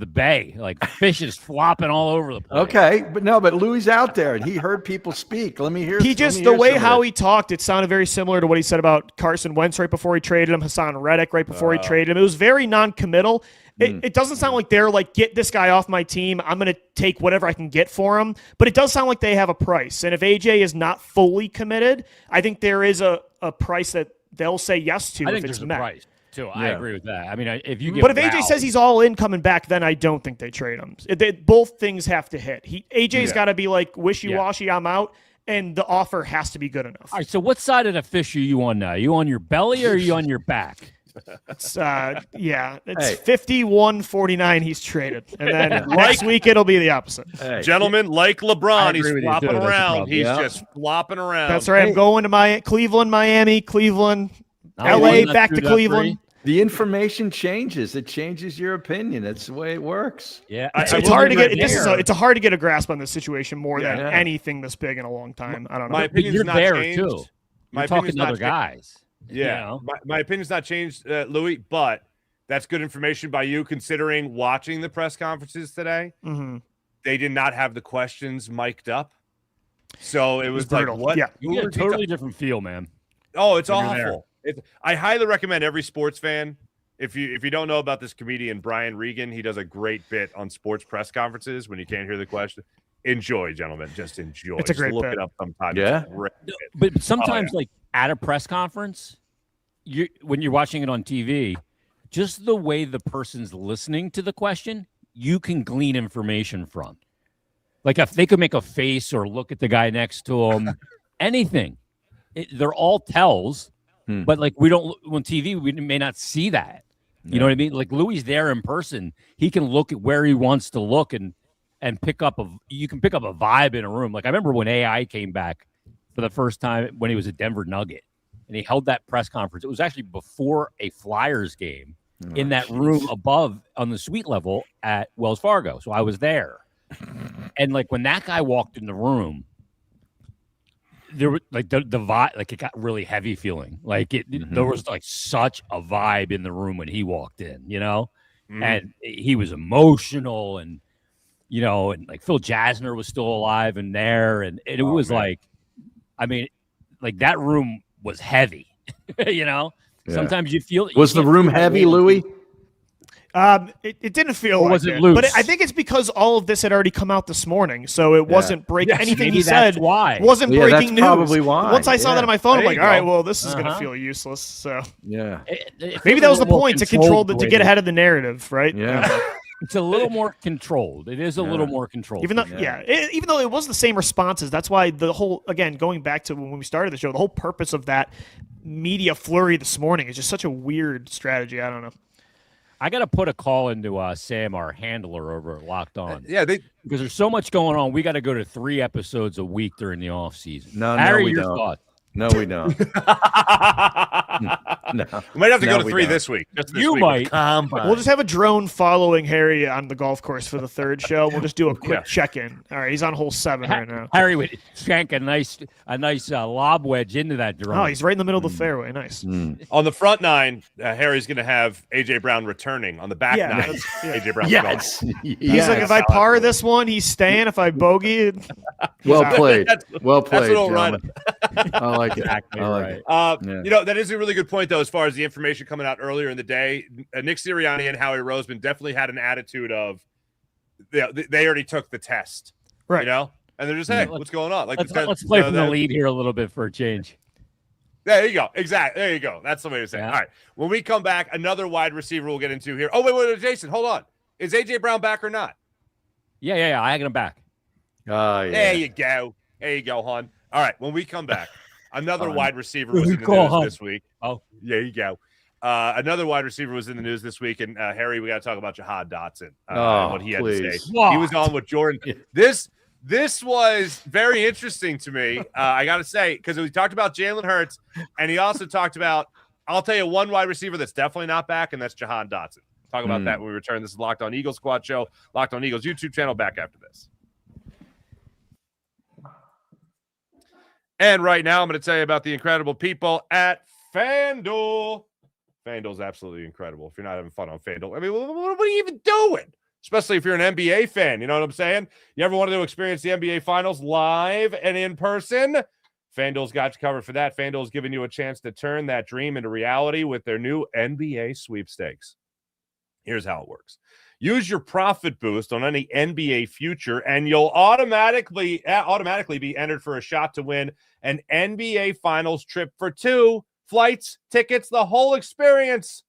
bay, like fish is flopping all over the place. Okay, but Louie's out there and he heard people speak. Let me hear. The way Howie talked, it sounded very similar to what he said about Carson Wentz right before he traded him, Hassan Reddick right before he traded him. It was very non-committal. It doesn't sound like they're like, get this guy off my team. I'm going to take whatever I can get for him. But it does sound like they have a price. And if AJ is not fully committed, I think there is a price that they'll say yes to. I think if it's there's met. a price too. I agree with that. I mean, if you get But if AJ says he's all in coming back, then I don't think they trade him. Both things have to hit. AJ's got to be like wishy-washy, I'm out, and the offer has to be good enough. All right, so what side of the fish are you on now? Are you on your belly or are you on your back? It's 51-49 he's traded. And then next week it'll be the opposite. Hey. Gentlemen, like LeBron, he's flopping around. He's just flopping around. That's right. I'm going to Cleveland, Miami, Cleveland, LA, back to Cleveland. The information changes. It changes your opinion. That's the way it works. Yeah, it's hard to get. It's hard to get a grasp on this situation more than anything this big in a long time. I don't know. My opinion's you're not there changed. too. You're talking to other guys. Yeah, you know? my opinion's not changed, Louie, but that's good information by you considering watching the press conferences today. Mm-hmm. They did not have the questions mic'd up. So it was like, what? Yeah. You get a totally different feel, man. Oh, it's awful. I highly recommend every sports fan. If you don't know about this comedian, Brian Regan, he does a great bit on sports press conferences when you can't hear the question. Enjoy, gentlemen. Just enjoy. It's a great look bit. it up sometime. Yeah. But sometimes, like at a press conference, when you're watching it on TV, just the way the person's listening to the question, you can glean information from. Like if they could make a face or look at the guy next to them, anything. They're all tells, but like we don't on TV, we may not see that. You know what I mean? Like Louie's there in person. He can look at where he wants to look and pick up you can pick up a vibe in a room. Like I remember when AI came back for the first time when he was a Denver Nugget and he held that press conference. It was actually before a Flyers game in that room above on the suite level at Wells Fargo. So I was there. And like when that guy walked in the room, there was like the vibe, like it got really heavy feeling. Like there was like such a vibe in the room when he walked in, you know, and he was emotional and, you know, and like Phil Jasner was still alive in there. And it was like, I mean, like that room was heavy, you know, sometimes you feel. Was the room heavy, Louie? It didn't feel like was it it, loose? but I think it's because all of this had already come out this morning, so it wasn't breaking. Anything he that's said why. wasn't breaking that's news. probably why. Once I saw that on my phone, I'm like, all right, well, this is going to Uh-huh. feel useless. So Yeah. maybe that was the point, to control to get ahead of the narrative, right? Yeah. It's a little more controlled. It is a little more controlled. Even though, even though it was the same responses, that's why the whole, again, going back to when we started the show, the whole purpose of that media flurry this morning is just such a weird strategy. I don't know. I got to put a call into Sam, our handler over at Locked On. Because there's so much going on. We got to go to 3 episodes a week during the off season. No, Harry, we your don't. thoughts? No, we don't. No. We might have to go to we 3 don't. this week. Just this You week. might. We'll just have a drone following Harry on the golf course for the 3rd show. We'll just do a quick check-in. All right, he's on hole 7 right now. Harry would shank a nice lob wedge into that drone. Oh, he's right in the middle of the fairway. Nice. On the front 9, Harry's going to have A.J. Brown returning. On the back 9, A.J. Brown. Yes. He's like, if I par this one, he's staying. If I bogey, Well played. Well played. That's what it'll run. I like it. Exactly I like right. it. You know, that is a really good point, though, as far as the information coming out earlier in the day. Nick Sirianni and Howie Roseman definitely had an attitude of they already took the test, right? You know, and they're just, hey, what's going on? Like, let's play from the lead here a little bit for a change. There you go. Exactly. There you go. That's the way to say it. Yeah. All right. When we come back, another wide receiver we'll get into here. Oh, wait, Jason, hold on. Is A.J. Brown back or not? Yeah. I got him back. Yeah. There you go. There you go, hon. All right. When we come back, another wide receiver was in the news this week. Oh, there you go. Another wide receiver was in the news this week, and Harry, we got to talk about Jahan Dotson. What he had to say. What? He was on with Jordan. This was very interesting to me. I got to say, because we talked about Jalen Hurts, and he also talked about. I'll tell you one wide receiver that's definitely not back, and that's Jahan Dotson. Talk about that when we return. This is Locked On Eagles Squad Show, Locked On Eagles YouTube channel. Back after this. And right now, I'm going to tell you about the incredible people at FanDuel. FanDuel's absolutely incredible. If you're not having fun on FanDuel, I mean, what are you even doing? Especially if you're an NBA fan, you know what I'm saying? You ever wanted to experience the NBA Finals live and in person? FanDuel's got you covered for that. FanDuel's giving you a chance to turn that dream into reality with their new NBA sweepstakes. Here's how it works. Use your profit boost on any NBA future, and you'll automatically be entered for a shot to win an NBA Finals trip for 2, flights, tickets, the whole experience,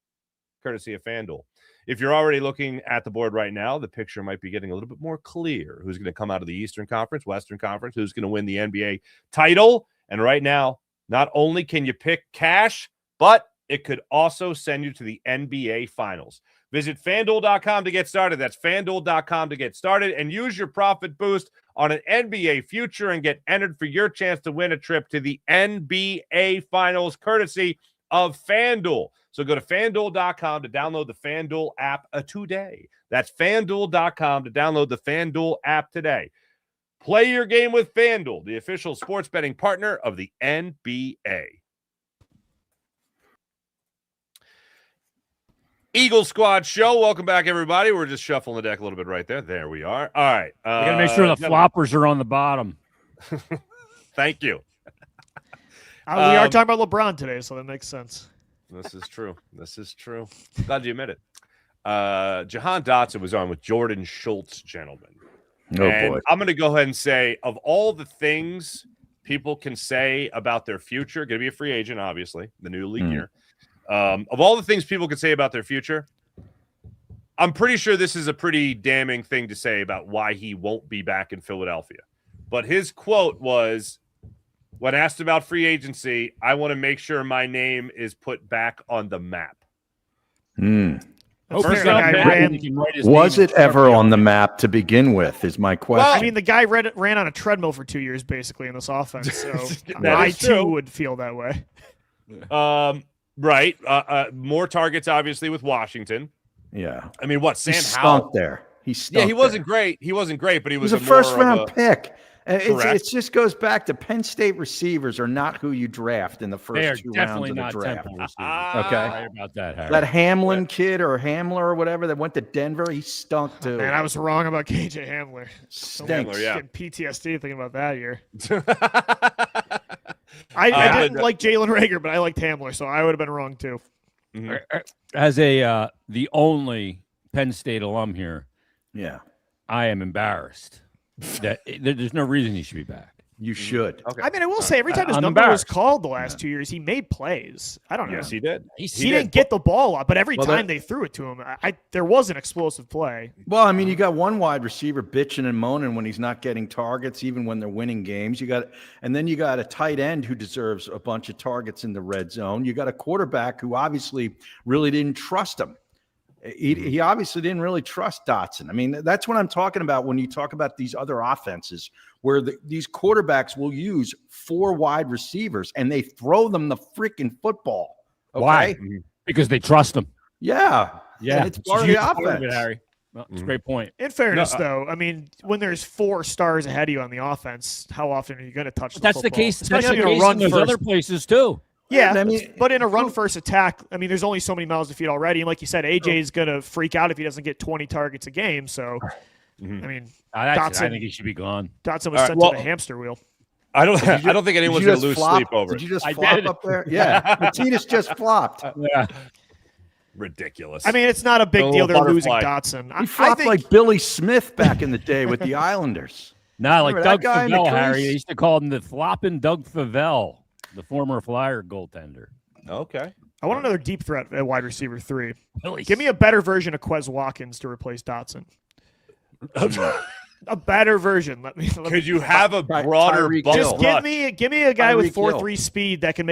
courtesy of FanDuel. If you're already looking at the board right now, the picture might be getting a little bit more clear. Who's going to come out of the Eastern Conference, Western Conference, who's going to win the NBA title? And right now, not only can you pick cash, but it could also send you to the NBA Finals. Visit FanDuel.com to get started. That's FanDuel.com to get started, and use your profit boost on an NBA future and get entered for your chance to win a trip to the NBA Finals, courtesy of FanDuel. So go to FanDuel.com to download the FanDuel app today. That's FanDuel.com to download the FanDuel app today. Play your game with FanDuel, the official sports betting partner of the NBA. Eagle Squad Show. Welcome back, everybody. We're just shuffling the deck a little bit right there. There we are. All right. We got to make sure the floppers are on the bottom. Thank you. We are talking about LeBron today, so that makes sense. This is true. This is true. Glad you admit it. Jahan Dotson was on with Jordan Schultz, gentlemen. Boy. I'm going to go ahead and say, of all the things people can say about their future, going to be a free agent, obviously, the new league year. Of all the things people could say about their future, I'm pretty sure this is a pretty damning thing to say about why he won't be back in Philadelphia. But his quote was, when asked about free agency, I want to make sure my name is put back on the map. Was it ever on the map to begin with, is my question. Well, I mean, the guy ran on a treadmill for 2 years, basically, in this offense. So I, too, would feel that way. Right. More targets, obviously, with Washington. Yeah. I mean, what? He stunk there. He wasn't great. He wasn't great, but he was a first-round pick. It just goes back to Penn State receivers are not who you draft in the first 2 rounds of the draft. Okay. About that, Harry. That Hamlin kid or Hamler or whatever that went to Denver, he stunk too. Man, I was wrong about KJ Hamler. Stinks. Getting PTSD thinking about that year. I didn't like Jalen Reagor, but I liked Hamler, so I would have been wrong too. As the only Penn State alum here, I am embarrassed that there's no reason he should be back. You should. Okay. I mean, I will say, every time his number was called the last 2 years, he made plays. I don't know. Yes, he did. He didn't get the ball up, but every time they threw it to him, there was an explosive play. Well, I mean, you got one wide receiver bitching and moaning when he's not getting targets, even when they're winning games. And then you got a tight end who deserves a bunch of targets in the red zone. You got a quarterback who obviously really didn't trust him. He obviously didn't really trust Dotson. I mean, that's what I'm talking about when you talk about these other offenses where these quarterbacks will use 4 wide receivers and they throw them the freaking football. Okay? Why? Because they trust them. Yeah. And it's part of the offense. Harry. Well, it's a great point. In fairness, though, I mean, when there's 4 stars ahead of you on the offense, how often are you going to touch the football? That's the case. Especially in those other places, too. Yeah, I mean, but in a run-first attack, I mean, there's only so many mouths to feed already. And like you said, AJ is going to freak out if he doesn't get 20 targets a game. So, I mean, Dotson, I think he should be gone. Dotson was sent to the hamster wheel. I don't think anyone's going to lose sleep over it. Did you just flop up there? Yeah. Matitas just flopped. Yeah. Ridiculous. I mean, it's not a big deal they're losing Dotson. He flopped like Billy Smith back in the day with the Islanders. Like Doug Favell, Harry. They used to call him the flopping Doug Favell. The former Flyer goaltender. Okay. I want another deep threat at wide receiver 3. Give me a better version of Quez Watkins to replace Dotson. A better version. Could you have a broader just give me a guy with 4.3 speed that can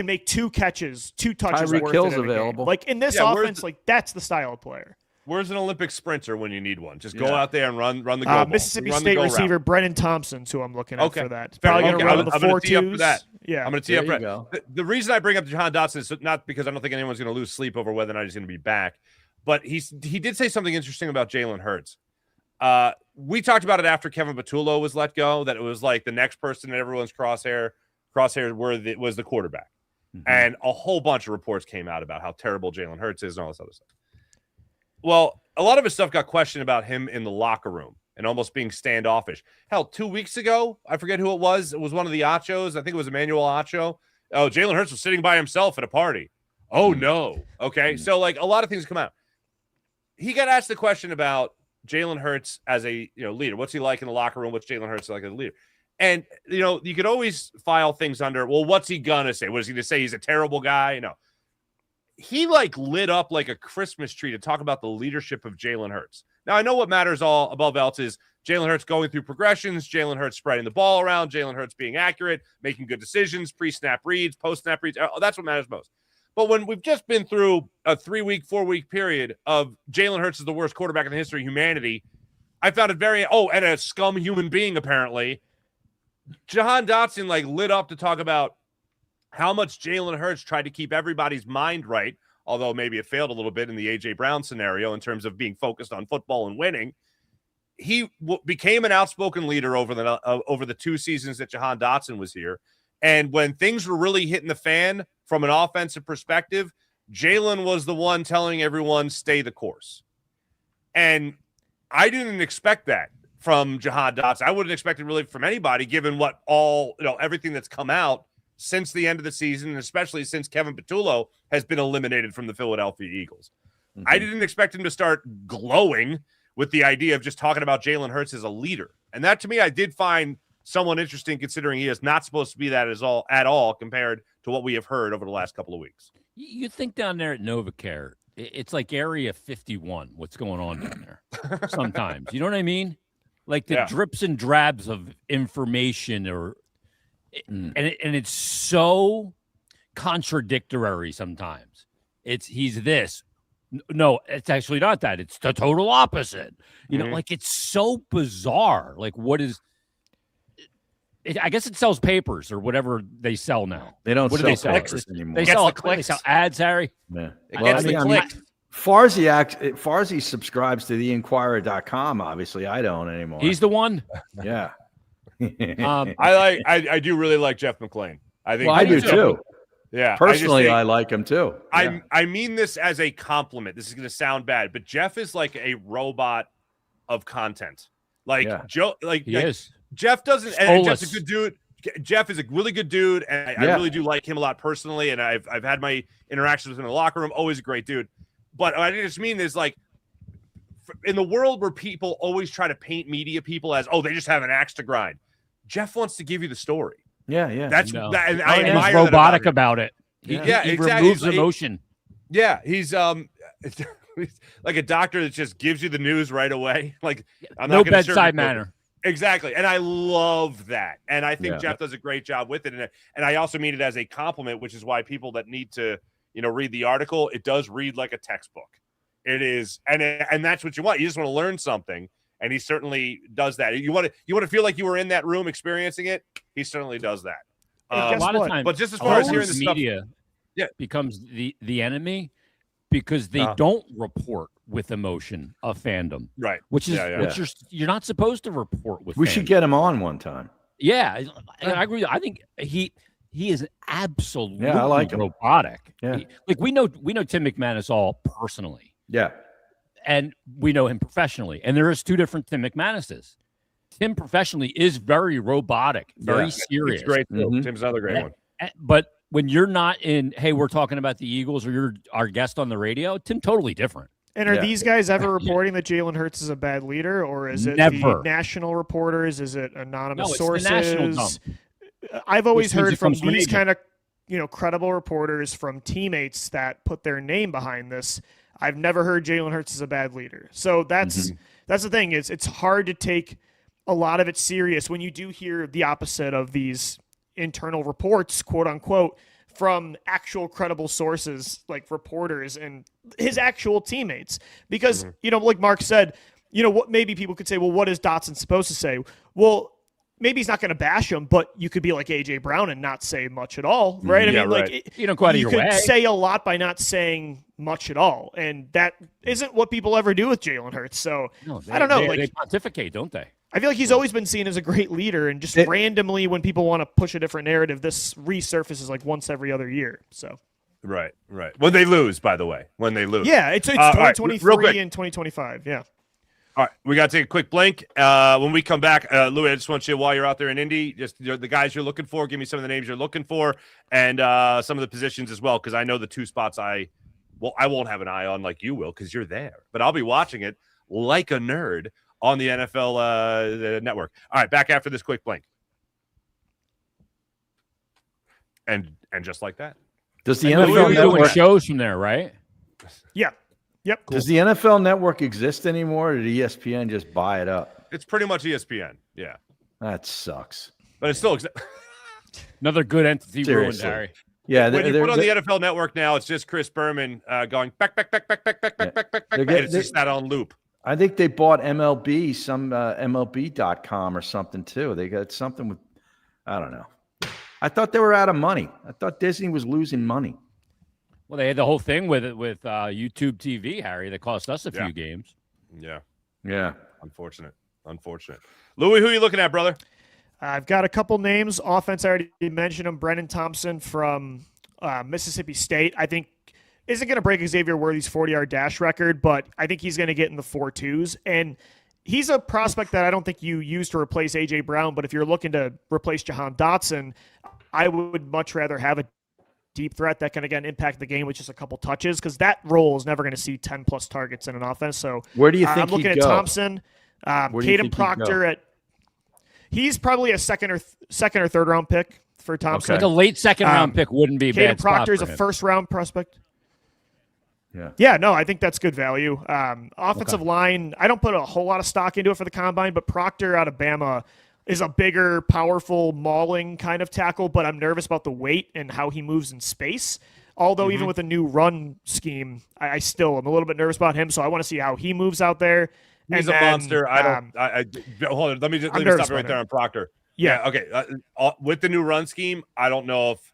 make 2 catches, 2 touches. Tyreek Hill's available. Like in this offense, that's the style of player. Where's an Olympic sprinter when you need one? Just go out there and run the goal. Mississippi State receiver Brennan Thompson's who I'm looking at for that. Probably going to run the 4.2s. Yeah, I'm going to tee up for that. The reason I bring up Jahan Dotson is not because I don't think anyone's going to lose sleep over whether or not he's going to be back. but he did say something interesting about Jalen Hurts. We talked about it after Kevin Patullo was let go, that it was like the next person in everyone's crosshairs was the quarterback. Mm-hmm. And a whole bunch of reports came out about how terrible Jalen Hurts is and all this other stuff. Well, a lot of his stuff got questioned about him in the locker room and almost being standoffish. Hell, 2 weeks ago, I forget who it was. It was one of the Achos. I think it was Emmanuel Acho. Oh, Jalen Hurts was sitting by himself at a party. Oh, no. Okay. So, like, a lot of things come out. He got asked the question about Jalen Hurts as a leader. What's he like in the locker room? What's Jalen Hurts like as a leader? And, you could always file things under, well, what's he going to say? What is he going to say? He's a terrible guy? No. He lit up like a Christmas tree to talk about the leadership of Jalen Hurts. Now, I know what matters all above else is Jalen Hurts going through progressions, Jalen Hurts spreading the ball around, Jalen Hurts being accurate, making good decisions, pre-snap reads, post-snap reads. That's what matters most. But when we've just been through a 3-week, 4-week period of Jalen Hurts is the worst quarterback in the history of humanity, I found it and a scum human being, apparently. Jahan Dotson lit up to talk about how much Jalen Hurts tried to keep everybody's mind right, although maybe it failed a little bit in the A.J. Brown scenario in terms of being focused on football and winning. He became an outspoken leader over the 2 seasons that Jahan Dotson was here. And when things were really hitting the fan from an offensive perspective, Jalen was the one telling everyone, stay the course. And I didn't expect that from Jahan Dotson. I wouldn't expect it really from anybody, given what everything that's come out since the end of the season, and especially since Kevin Patullo has been eliminated from the Philadelphia Eagles. Mm-hmm. I didn't expect him to start glowing with the idea of just talking about Jalen Hurts as a leader. And that, to me, I did find somewhat interesting, considering he is not supposed to be that at all compared to what we have heard over the last couple of weeks. You think down there at NovaCare, it's like Area 51, what's going on down there sometimes. You know what I mean? Like the drips and drabs of information and it's so contradictory sometimes. He's this. No, it's actually not that. It's the total opposite. You know, it's so bizarre. Like, what is I guess it sells papers or whatever they sell now. They don't sell papers anymore. They sell ads, Harry. Yeah. Clicks. Farzy subscribes to theinquirer.com. Obviously, I don't anymore. He's the one. Yeah. I do really like Jeff McClain. I do too. Yeah. Personally, I like him too. Yeah. I mean this as a compliment. This is going to sound bad, but Jeff is like a robot of content. Joe, he is. Jeff doesn't. And Jeff's a good dude. Jeff is a really good dude, and I really do like him a lot personally. And I've had my interactions with him in the locker room. Always a great dude. But what I just mean is, in the world where people always try to paint media people as, they just have an axe to grind. Jeff wants to give you the story. Yeah. That's no. that, and I admire he's robotic about it. He exactly. removes emotion. He's like a doctor that just gives you the news right away. I'm no bedside manner. Exactly. And I love that. And I think Jeff does a great job with it. And I also mean it as a compliment, which is why people that need to, read the article, it does read like a textbook. It is. And that's what you want. You just want to learn something. And he certainly does that. You want to feel like you were in that room experiencing it. He certainly does that. A lot of times, but just as far as hearing the media becomes the enemy because they don't report with emotion of fandom, right? Which is you're not supposed to report with. We should get him on one time. Yeah, I agree. I think he is absolutely I like robotic. Yeah, we know Tim McManus all personally. Yeah. And we know him professionally. And there is 2 different Tim McManuses. Tim professionally is very robotic, very serious. It's great. Mm-hmm. Tim's another great one. But when you're not in, hey, we're talking about the Eagles or you're our guest on the radio, Tim totally different. And are these guys ever reporting that Jalen Hurts is a bad leader, or is it Never. the national reporters? Is it anonymous sources? The national dump. I've always heard from these kind of credible reporters from teammates that put their name behind this. I've never heard Jalen Hurts is a bad leader. So that's the thing. It's hard to take a lot of it serious when you do hear the opposite of these internal reports, quote unquote, from actual credible sources like reporters and his actual teammates. Because, like Marc said, what maybe people could say, well, what is Dotson supposed to say? Well, maybe he's not going to bash him, but you could be like AJ Brown and not say much at all, right? I mean, like you don't go out of your way. You could say a lot by not saying much at all, and that isn't what people ever do with Jalen Hurts. So I don't know. They pontificate, don't they? I feel like he's always been seen as a great leader, and just randomly when people want to push a different narrative, this resurfaces like once every other year. So. Right. When they lose, by the way, when they lose. Yeah, it's 2023 and 2025. Yeah. All right, we got to take a quick blank. When we come back, Louie, I just want you, while you're out there in Indy, just the guys you're looking for, give me some of the names you're looking for, and some of the positions as well, because I know the two spots I won't have an eye on like you will, because you're there. But I'll be watching it like a nerd on the NFL network. All right, back after this quick blank. And just like that. Does the NFL doing shows from there, right? Yeah. Yep. Cool. Does the NFL Network exist anymore, or did ESPN just buy it up? It's pretty much ESPN. Yeah. That sucks. But it's still another good entity ruined, Harry. Yeah. When you put on the NFL Network now, it's just Chris Berman going back. It's just that on loop. I think they bought MLB, some MLB.com or something too. They got something with, I don't know. I thought they were out of money. I thought Disney was losing money. Well, they had the whole thing with YouTube TV, Harry, that cost us a few games. Yeah. Unfortunate. Louie, who are you looking at, brother? I've got a couple names. Offense, I already mentioned him. Brennan Thompson from Mississippi State. I think isn't going to break Xavier Worthy's 40-yard dash record, but I think he's going to get in the 4.2s. And he's a prospect that I don't think you use to replace A.J. Brown, but if you're looking to replace Jahan Dotson, I would much rather have a deep threat that can, again, impact the game with just a couple touches, because that role is never going to see 10-plus targets in an offense. So where do you think I'm looking at Thompson, Caden Proctor he's probably a second or third round pick for Thompson. Like a late second round pick wouldn't be a bad spot. Caden Proctor is a first round prospect. No, I think that's good value. Offensive line, I don't put a whole lot of stock into it for the combine, but Proctor out of Bama is a bigger, powerful, mauling kind of tackle, but I'm nervous about the weight and how he moves in space. Although even with a new run scheme, I still am a little bit nervous about him, so I want to see how he moves out there. He's a monster. Hold on. Let me stop right there on Proctor. Yeah. Okay. With the new run scheme, I don't know if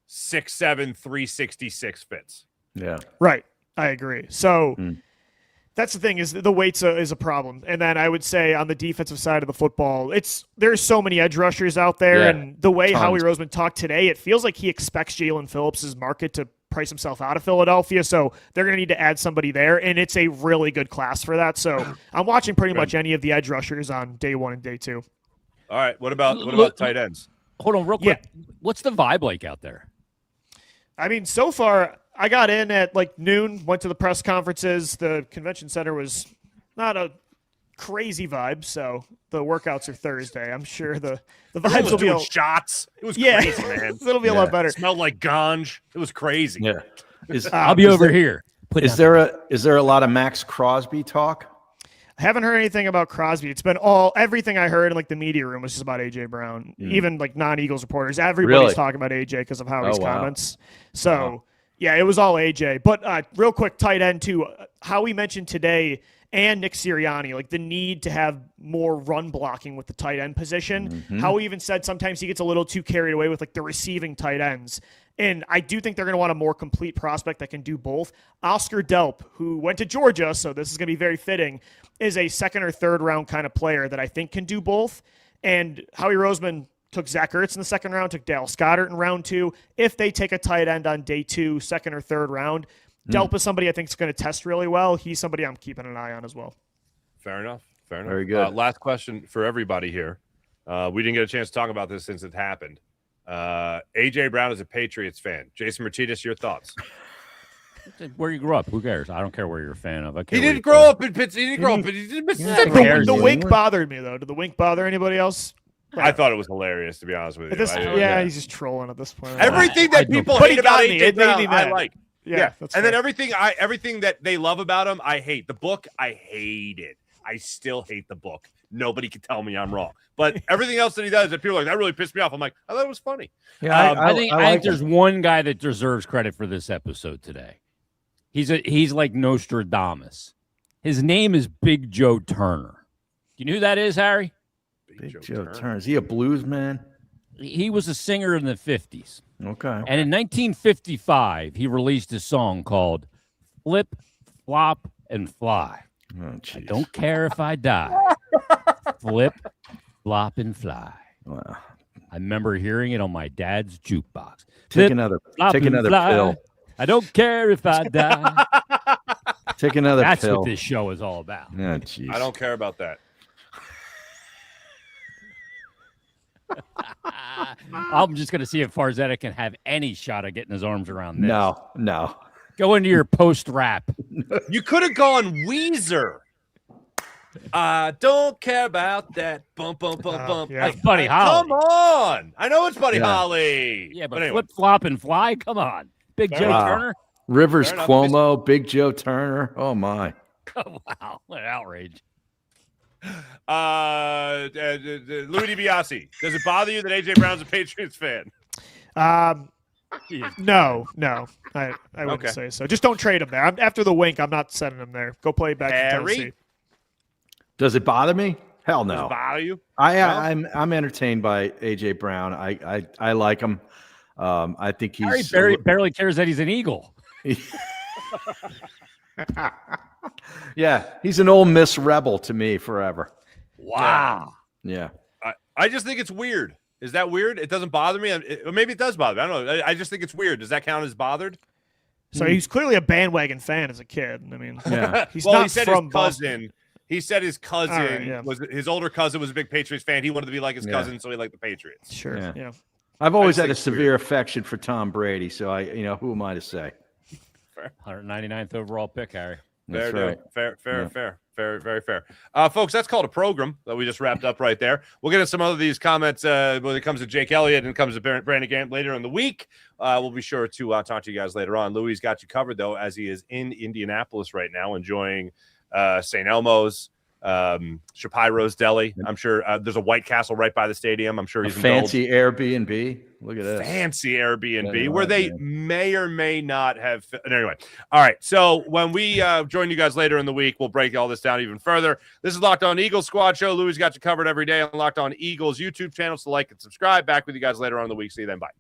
6'7", 366 fits. Yeah. Right. I agree. So that's the thing, is the weight is a problem. And then I would say on the defensive side of the football, there's so many edge rushers out there. And the way Howie Roseman talked today, it feels like he expects Jalen Phillips' market to price himself out of Philadelphia. So they're going to need to add somebody there. And it's a really good class for that. So I'm watching pretty much any of the edge rushers on day 1 and day 2. All right. What about tight ends? Hold on real quick. What's the vibe like out there? I mean, so far, I got in at like noon, went to the press conferences. The convention center was not a crazy vibe, so the workouts are Thursday. I'm sure the vibes will be shots. It was crazy, man. It'll be a lot better. It smelled like ganj. It was crazy. Yeah. I'll be over here. Is there a lot of Max Crosby talk? I haven't heard anything about Crosby. It's been everything I heard in like the media room was just about AJ Brown. Even like non-Eagles reporters, everybody's talking about AJ because of Howie's comments. So yeah, it was all AJ. But real quick, tight end too. Howie mentioned today, and Nick Sirianni, like the need to have more run blocking with the tight end position. Howie even said sometimes he gets a little too carried away with like the receiving tight ends. And I do think they're going to want a more complete prospect that can do both. Oscar Delp, who went to Georgia, so this is going to be very fitting, is a second or third round kind of player that I think can do both. And Howie Roseman took Zach Ertz in the second round, took Dallas Goedert in round 2. If they take a tight end on day 2, second or third round, Delp is somebody I think is going to test really well. He's somebody I'm keeping an eye on as well. Fair enough. Very good. Last question for everybody here. We didn't get a chance to talk about this since it happened. AJ Brown is a Patriots fan. Jason Martinez, your thoughts? Where you grew up, who cares? I don't care where you're a fan of. He didn't grow up in Pittsburgh. He didn't grow up in Mississippi. The wink bothered me, though. Did the wink bother anybody else? I thought it was hilarious, to be honest with you. He's just trolling at this point. Everything that people hate about AJ Brown, I like. Yeah. And then everything that they love about him, I hate. The book, I hate it. I still hate the book. Nobody can tell me I'm wrong. But everything else that he does, that people are like, that really pissed me off. I'm like, I thought it was funny. Yeah, I think there's one guy that deserves credit for this episode today. He's like Nostradamus. His name is Big Joe Turner. Do you know who that is, Harry? Big Joe Turner. Is he a blues man? He was a singer in the 50s. Okay. And in 1955, he released a song called Flip, Flop, and Fly. Oh, I don't care if I die. Flip, flop, and fly. Wow. I remember hearing it on my dad's jukebox. Take another pill. I don't care if I die. Take another That's pill. what this show is all about. Oh, geez. I don't care about that. I'm just going to see if Farzetta can have any shot of getting his arms around this. No. Go into your post-rap. You could have gone Weezer. I don't care about that. Bump, bump, bump, bump. Yeah. That's Buddy Holly. Come on. I know it's Buddy Holly. Yeah, but anyway. Flip, Flop, and Fly? Come on. Big Joe Turner? Rivers Cuomo, Big Joe Turner. Oh, my. Oh, wow. What an outrage. Louie DiBiase. Does it bother you that AJ Brown's a Patriots fan? No, I wouldn't say so. Just don't trade him there. After the wink, I'm not sending him there. Go play back in Tennessee. Does it bother me? Hell no. Does it bother you? I'm entertained by AJ Brown. I like him. I think he's Harry barely cares that he's an Eagle. Yeah, he's an Ole Miss rebel to me forever. Wow. Yeah. I just think it's weird. Is that weird? It doesn't bother me. Or maybe it does bother me. I don't know. I just think it's weird. Does that count as bothered? So he's clearly a bandwagon fan as a kid. I mean, he's well, not he said from his cousin. He said his cousin right, was his older cousin was a big Patriots fan. He wanted to be like his cousin, so he liked the Patriots. Sure. Yeah. I've always had a severe affection for Tom Brady, so who am I to say? Fair. 199th overall pick, Harry. That's fair, right. Fair. Very fair. Folks, that's called a program that we just wrapped up right there. We'll get into some of these comments when it comes to Jake Elliott and it comes to Brandon Graham later in the week. We'll be sure to talk to you guys later on. Louie's got you covered, though, as he is in Indianapolis right now enjoying St. Elmo's, Shapiro's Deli. I'm sure there's a White Castle right by the stadium. I'm sure he's fancy Airbnb. Look at this. Fancy Airbnb where they may or may not have. Anyway, all right. So when we join you guys later in the week, we'll break all this down even further. This is Locked On Eagles Squad Show. Louie's got you covered every day on Locked On Eagles YouTube channel. So like and subscribe. Back with you guys later on in the week. See you then. Bye.